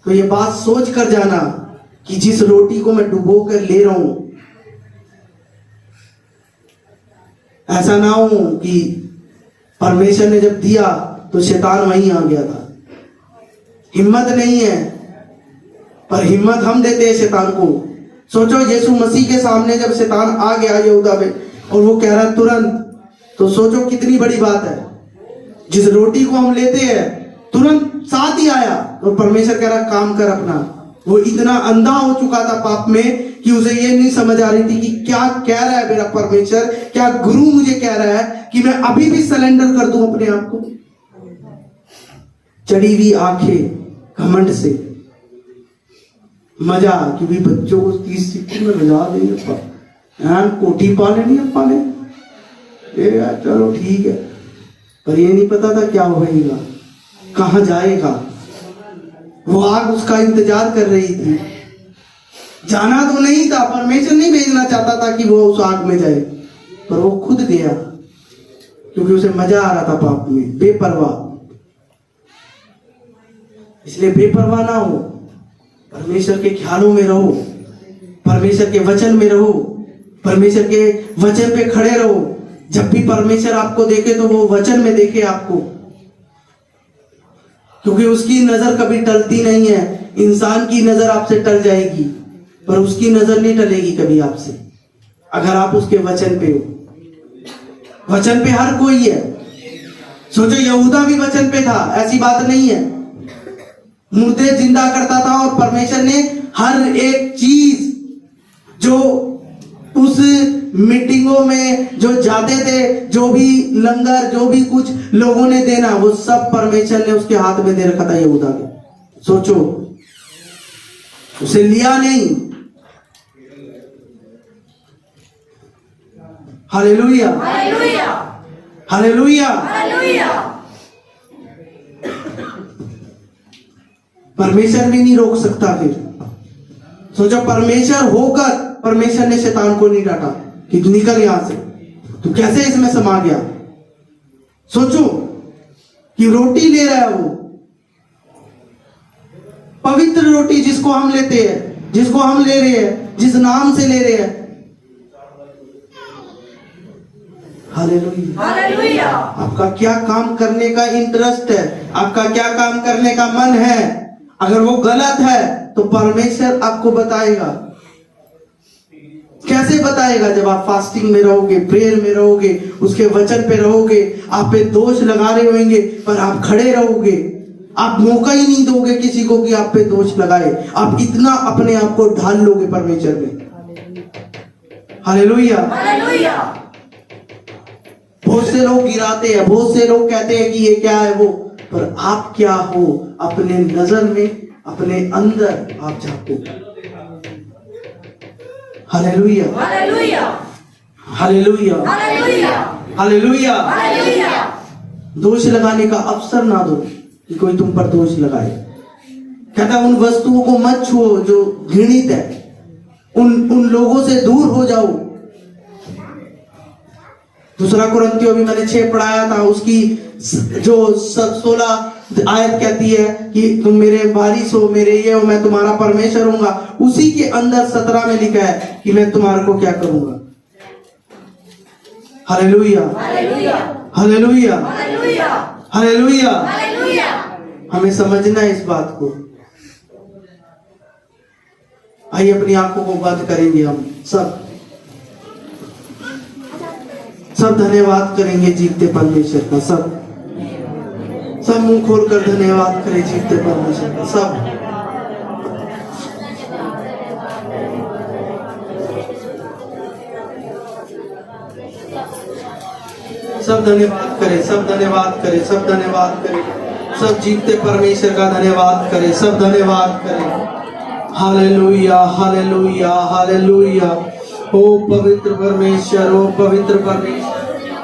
तो ये बात सोच कर जाना कि जिस रोटी को मैं डुबो कर ले रहा हूं, ऐसा ना हो कि परमेश्वर ने जब दिया तो शैतान वहीं आ गया था। हिम्मत नहीं है, पर हिम्मत हम देते हैं शैतान को। सोचो यीशु मसीह के सामने जब शैतान आ गया यहूदा में और वो कह रहा तुरंत, तो सोचो कितनी बड़ी बात है। जिस रोटी को हम लेते हैं तुरंत साथ ही आया और परमेश्वर कह रहा काम कर अपना। वो इतना अंधा हो चुका था पाप में कि उसे ये नहीं समझ आ रही थी कि क्या कह रहा है मेरा परमेश्वर, क्या गुरु मुझे कह रहा है कि मैं अभी भी सरेंडर कर दूं अपने आप को। चढ़ी हुई आंखें घमंड से, मजा कि भी बच्चों को 30 सिक्के में मिला देंगे, कोठी पा लेनी अपा ने, ये यार चलो ठीक है, पर ये नहीं पता था क्या होगा, कहां जाएगा। वो आग उसका इंतजार कर रही थी। जाना तो नहीं था, परमेश्वर नहीं भेजना चाहता था कि वो उस आग में जाए, पर वो खुद गया क्योंकि उसे मजा आ रहा था पाप में, बेपरवाह। इसलिए बेपरवाह ना हो, परमेश्वर के ख्यालों में रहो, परमेश्वर के वचन में रहो, परमेश्वर के वचन पे खड़े रहो। जब भी परमेश्वर आपको देखे तो वो वचन में देखे आपको, क्योंकि उसकी नजर कभी टलती नहीं है। इंसान की नजर आपसे टल जाएगी, पर उसकी नजर नहीं टलेगी कभी आपसे, अगर आप उसके वचन पे हो। वचन पे हर कोई है। सोचो यहूदा भी वचन पे था, ऐसी बात नहीं है। मुर्दे जिंदा करता था और परमेश्वर ने हर एक चीज मीटिंगों में जो जाते थे, जो भी लंगर, जो भी कुछ लोगों ने देना, वो सब परमेश्वर ने उसके हाथ में दे रखा था यहूदा के। सोचो, उसे लिया नहीं। Hallelujah, hallelujah, hallelujah. हालेलुया। परमेश्वर भी नहीं रोक सकता। फिर सोचो, परमेश्वर होकर परमेश्वर ने शैतान को नहीं डांटा कि तू निकल यहां से, तू कैसे इसमें समा गया। सोचो कि रोटी ले रहा है वो, पवित्र रोटी जिसको हम लेते हैं, जिसको हम ले रहे हैं, जिस नाम से ले रहे हैं। Hallelujah, hallelujah. आपका क्या काम करने का इंटरेस्ट है, आपका क्या काम करने का मन है। अगर वो गलत है तो परमेश्वर आपको बताएगा। कैसे बताएगा? जब आप फास्टिंग में रहोगे, प्रेयर में रहोगे, उसके वचन पे रहोगे, आप पे दोष लगा रहे होंगे पर आप खड़े रहोगे। आप मौका ही नहीं दोगे किसी को कि आप पे दोष लगाए। आप इतना अपने आप को ढाल लोगे परमेश्वर में। Hallelujah, hallelujah. बहुत से लोग गिराते हैं, बहुत से लोग कहते हैं कि ये क्या है वो, पर आप क्या हो अपने नजर में, अपने अंदर आप झांको। Hallelujah, hallelujah, hallelujah, hallelujah, hallelujah. Hallelujah. दोष लगाने का अवसर ना दो कि कोई तुम पर दोष लगाए। कहता उन वस्तुओं को मत छुओ जो घृणित है, उन लोगों से दूर हो जाओ। दूसरा कुरिन्थियों भी मैंने 6 पढ़ाया था, उसकी जो 16 आयत कहती है कि तुम मेरे वारिस हो, मेरे ये हो, मैं तुम्हारा परमेश्वर हूंगा। उसी के अंदर 17 में लिखा है कि मैं तुम्हारे को क्या करूंगा। Hallelujah, hallelujah, hallelujah, hallelujah, hallelujah. Hallelujah. हमें समझना है इस बात को। आइए अपनी आंखों को बंद करेंगे, हम सब धन्यवाद करेंगे जीवते परमेश्वर का। सब मुंह खोलकर धन्यवाद करें जीवते परमेश्वर का। सब धन्यवाद करें, सब धन्यवाद करें, सब धन्यवाद करें, सब जीवते परमेश्वर का धन्यवाद करें, सब धन्यवाद करें। Hallelujah, hallelujah, hallelujah. ओ पवित्र परमेश्वर, ओ पवित्र परमेश्वर,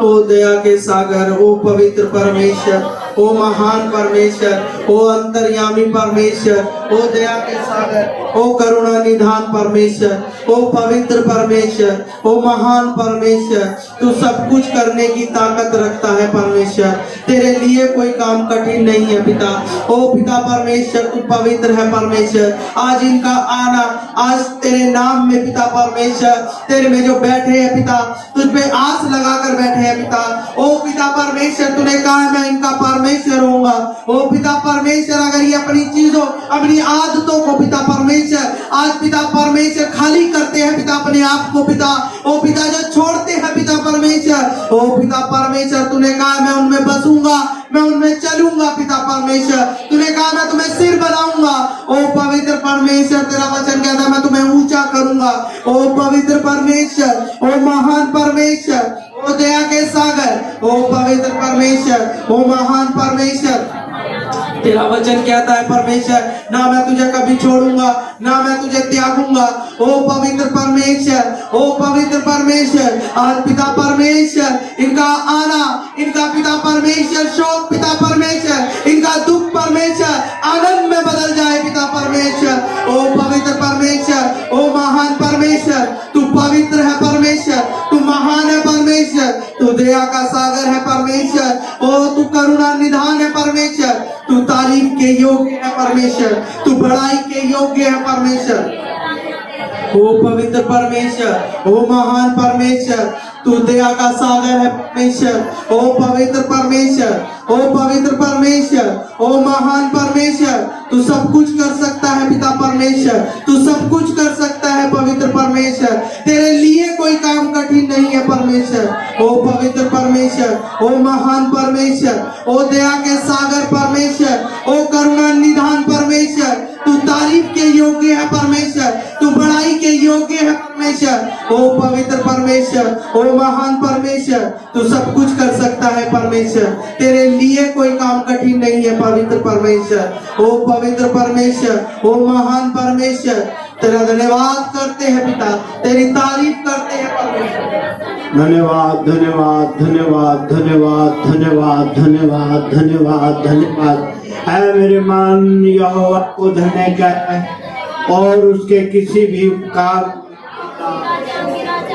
ओ दया के सागर, ओ पवित्र परमेश्वर, ओ महान परमेश्वर, ओ अंतर्यामी परमेश्वर, ओ दया के सागर, ओ करुणा निधान परमेश्वर, ओ पवित्र परमेश्वर, ओ महान परमेश्वर। तू सब कुछ करने की ताकत रखता है परमेश्वर। तेरे लिए कोई काम कठिन नहीं है पिता। ओ पिता परमेश्वर, तू पवित्र है परमेश्वर। आज इनका आना, आज तेरे नाम में पिता परमेश्वर, तेरे में जो बैठे हैं पिता, तुझ पे आस लगाकर बैठे हैं पिता। ओ पिता परमेश्वर, तूने कहा मैं इनका परमेश्वर होऊंगा। ओ पिता परमेश्वर, अगर ये अपनी चीजों, अपनी आदतों को पिता परमेश्वर, आज पिता परमेश्वर खाली करते हैं पिता अपने आप को पिता, ओ पिता जो छोड़ते हैं पिता परमेश्वर, ओ पिता परमेश्वर, तूने कहा मैं उनमें बसूंगा, मैं उनमें चलूंगा पिता परमेश्वर। तूने कहा मैं तुम्हें सिर बनाऊंगा। ओ पवित्र परमेश्वर, तेरा वचन कहता है मैं तुम्हें ऊंचा करूंगा। ओ पवित्र परमेश्वर, ओ महान परमेश्वर, ओ दया के सागर, ओ पवित्र परमेश्वर, ओ महान परमेश्वर। तेरा वचन कहता है परमेश्वर, ना मैं तुझे कभी छोड़ूंगा, ना मैं तुझे त्यागूंगा। ओ पवित्र परमेश्वर, ओ पवित्र परमेश्वर, आज पिता परमेश्वर, इनका आना, इनका पिता परमेश्वर शोक पिता परमेश्वर, इनका दुख परमेश्वर आनंद में बदल जाए पिता परमेश्वर। ओ पवित्र परमेश्वर, ओ महान परमेश्वर, तू पवित्र है परमेश्वर, तू महान है परमेश्वर, तू दया का सागर है परमेश्वर। ओ तू करुणा निधान है परमेश्वर, तू तारीफ के योग्य है परमेश्वर, तू बड़ाई के योग्य है परमेश्वर। ओ पवित्र परमेश्वर, ओ महान परमेश्वर, तू दया का सागर है परमेश्वर। ओ पवित्र परमेश्वर, ओ पवित्र परमेश्वर, ओ महान परमेश्वर, तू सब कुछ कर सकता है पिता परमेश्वर, तू सब कुछ कर सकता है पवित्र परमेश्वर। तेरे लिए कोई काम कठिन नहीं है परमेश्वर। ओ पवित्र परमेश्वर, ओ महान परमेश्वर, ओ दया के सागर परमेश्वर, ओ करुणा निधान परमेश्वर, तू तारीफ के योग्य है परमेश्वर, तू बड़ाई के योग्य है परमेश्वर। परमेश्वर, ओ पवित्र परमेश्वर, ओ महान परमेश्वर, तू सब कुछ कर सकता है परमेश्वर, तेरे लिए कोई काम कठिन नहीं है पवित्र परमेश्वर, ओ पवित्र परमेश्वर, ओ महान परमेश्वर, तेरा धन्यवाद करते हैं पिता, तेरी तारीफ करते हैं परमेश्वर। धन्यवाद धन्यवाद धन्यवाद धन्यवाद धन्यवाद धन्यवाद धन्यवाद धन्यवाद। ऐ मेरे मन यहोवा को धन्य कर और उसके किसी भी उपकार,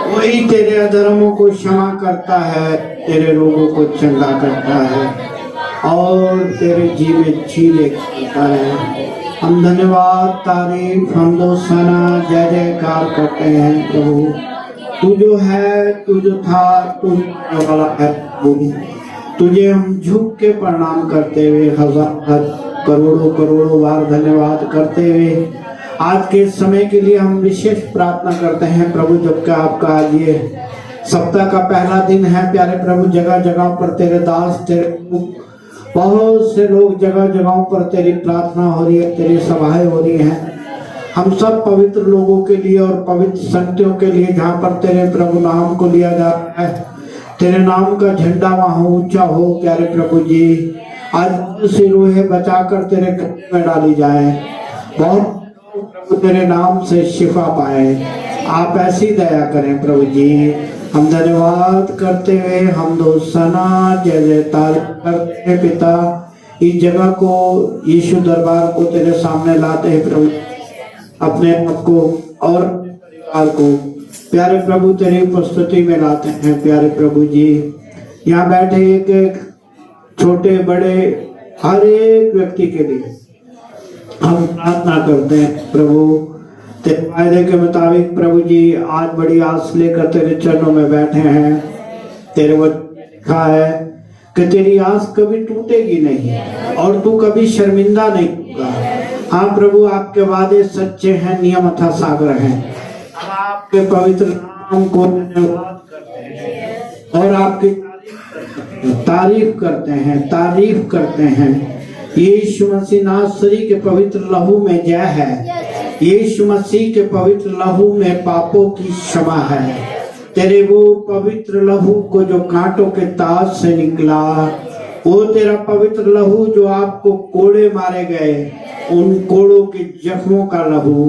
वही तेरे अधर्मों को क्षमा करता है, तेरे रोगों को चंगा करता है और तेरे जी में जी लेता है। हम धन्यवाद तारीफ हमदो सना जय जयकार करते हैं प्रभु। तू जो है, तू जो था, तू वाला है प्रभु। तुझे हम झुक के प्रणाम करते हुए हजार करोड़ों करोड़ों बार धन्यवाद करते हुए आज के समय के लिए हम विशेष प्रार्थना करते हैं प्रभु। जबकि आपका आज ये सप्ताह का पहला दिन है प्यारे प्रभु, जगह जगह पर तेरे दास, तेरे बहुत से लोग जगह जगहों पर तेरी प्रार्थना हो रही है, तेरी सभाएं हो रही हैं। हम सब पवित्र लोगों के लिए और पवित्र संगतियों के लिए जहाँ पर तेरे प्रभु नाम को लिया जा रहा है, तेरे नाम का झंडा वहाँ ऊंचा हो प्यारे प्रभु जी। आज से रूहें बचाकर तेरे कदम में डाली जाए, बहुत प्रभु तेरे नाम से शिफा पाए। आप ऐसी दया करें प्रभु जी। हम धन्यवाद करते हुए हम दो सना जय जयकार करते हैं पिता। इस जगह को, यीशु दरबार को तेरे सामने लाते हैं प्रभु, अपने आप को और परिवार को प्यारे प्रभु तेरी उपस्थिति में लाते हैं प्यारे प्रभु जी। यहाँ बैठे एक एक छोटे बड़े हर एक व्यक्ति के लिए हम प्रार्थना करते हैं प्रभु। तेरे वायदे के मुताबिक प्रभु जी आज बड़ी आस लेकर तेरे चरणों में बैठे हैं। तेरे वचन लिखा है कि तेरी आस कभी टूटेगी नहीं और तू कभी शर्मिंदा नहीं होगा। हाँ प्रभु, आपके वादे सच्चे हैं, नियम अथाह सागर हैं। हम आपके पवित्र नाम को धन्यवाद करते हैं और आपकी तारीफ करते हैं। यीशु मसीह नासरी के पवित्र लहू में जय है। यीशु मसीह के पवित्र लहू में पापों की क्षमा है। तेरे वो पवित्र लहू को जो कांटों के ताज से निकला, वो तेरा पवित्र लहू जो आपको कोड़े मारे गए, उन कोड़ों के जख्मों का लहू,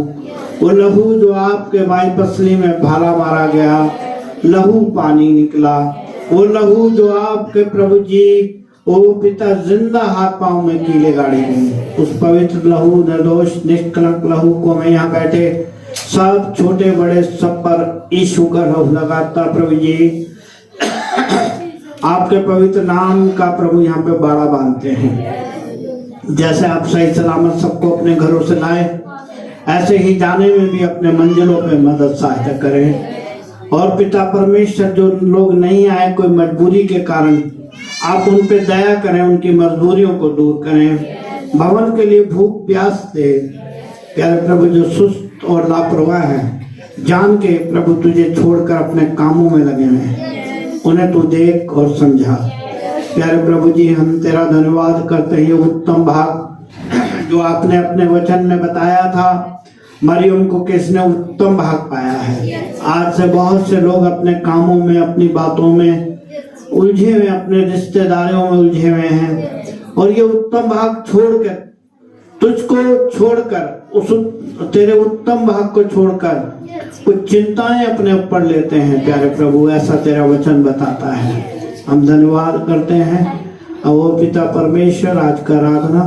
वो लहू जो आपके बाई पसली में भाला मारा गया, लहू पानी निकला, वो लहू जो आपके प्रभु जी ओ पिता जिंदा हाथ पांव में कीले गाड़ी गई, उस पवित्र लहू, निर्दोष निष्कलंक लहू को मैं यहाँ बैठे सब छोटे बड़े सब पर यीशु का लहू लगाता प्रभु जी। आपके पवित्र नाम का प्रभु यहाँ पे बाड़ा बांधते हैं। जैसे आप सही सलामत सबको अपने घरों से लाए, ऐसे ही जाने में भी अपने मंजिलों पे मदद सहायता करें। और पिता परमेश्वर, जो लोग नहीं आए कोई मजबूरी के कारण, आप उन पे दया करें, उनकी मजबूरियों को दूर करें। भवन के लिए भूख प्यास दे प्यारे प्रभु। जो सुस्त और लापरवाह है, जान के प्रभु तुझे छोड़कर अपने कामों में लगे हैं, उन्हें तू देख और समझा प्यारे प्रभु जी। हम तेरा धन्यवाद करते हैं। उत्तम भाग जो आपने अपने वचन में बताया था, मरियम को किसने उत्तम भाग पाया है। आज से बहुत से लोग अपने कामों में, अपनी बातों में उलझे हुए, अपने रिश्तेदारों में उलझे हुए हैं, और ये उत्तम भाग छोड़कर, तुझको छोड़कर, उस तेरे उत्तम भाग को छोड़कर कुछ चिंताएं अपने ऊपर लेते हैं प्यारे प्रभु। ऐसा तेरा वचन बताता है। हम धन्यवाद करते हैं। और वो पिता परमेश्वर, आज का आराधना,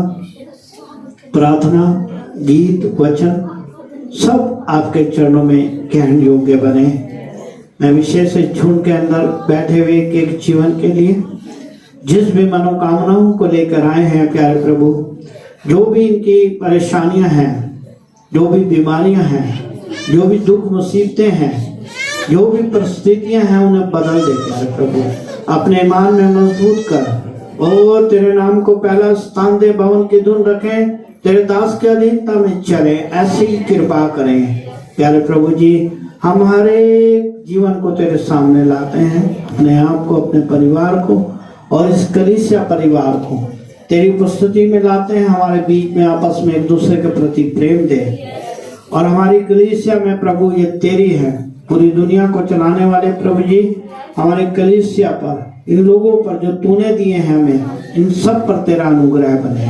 प्रार्थना, गीत, वचन सब आपके चरणों में कहने योग्य बने। मैं विशेष झुंड के अंदर बैठे हुए एक जीवन के लिए जिस भी मनोकामनाओं को लेकर आए हैं प्यारे प्रभु, जो भी इनकी परेशानियां हैं, जो भी बीमारियां हैं, जो भी दुख मुसीबतें हैं, जो भी परिस्थितियां हैं, उन्हें बदल दे प्यारे प्रभु। अपने ईमान में मजबूत कर और तेरे नाम को पहला स्थान दे। भवन की धुन रखें, तेरे दास की अधीनता में चले, ऐसी कृपा करें प्यारे प्रभु जी। हमारे जीवन को तेरे सामने लाते हैं, अपने आप को, अपने परिवार को और इस कलीसिया परिवार को तेरी उपस्थिति में लाते हैं। हमारे बीच में आपस में एक दूसरे के प्रति प्रेम दे, और हमारी कलीसिया में प्रभु ये तेरी है, पूरी दुनिया को चलाने वाले प्रभु जी, हमारे कलीसिया पर, इन लोगों पर जो तूने दिए हैं हमें, इन सब पर तेरा अनुग्रह बने।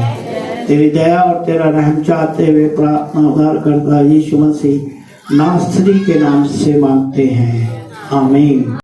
तेरी दया और तेरा रहम चाहते हुए प्रार्थना उद्धारकर्ता यीशु मसीह नासरी के नाम से मांगते हैं, आमीन।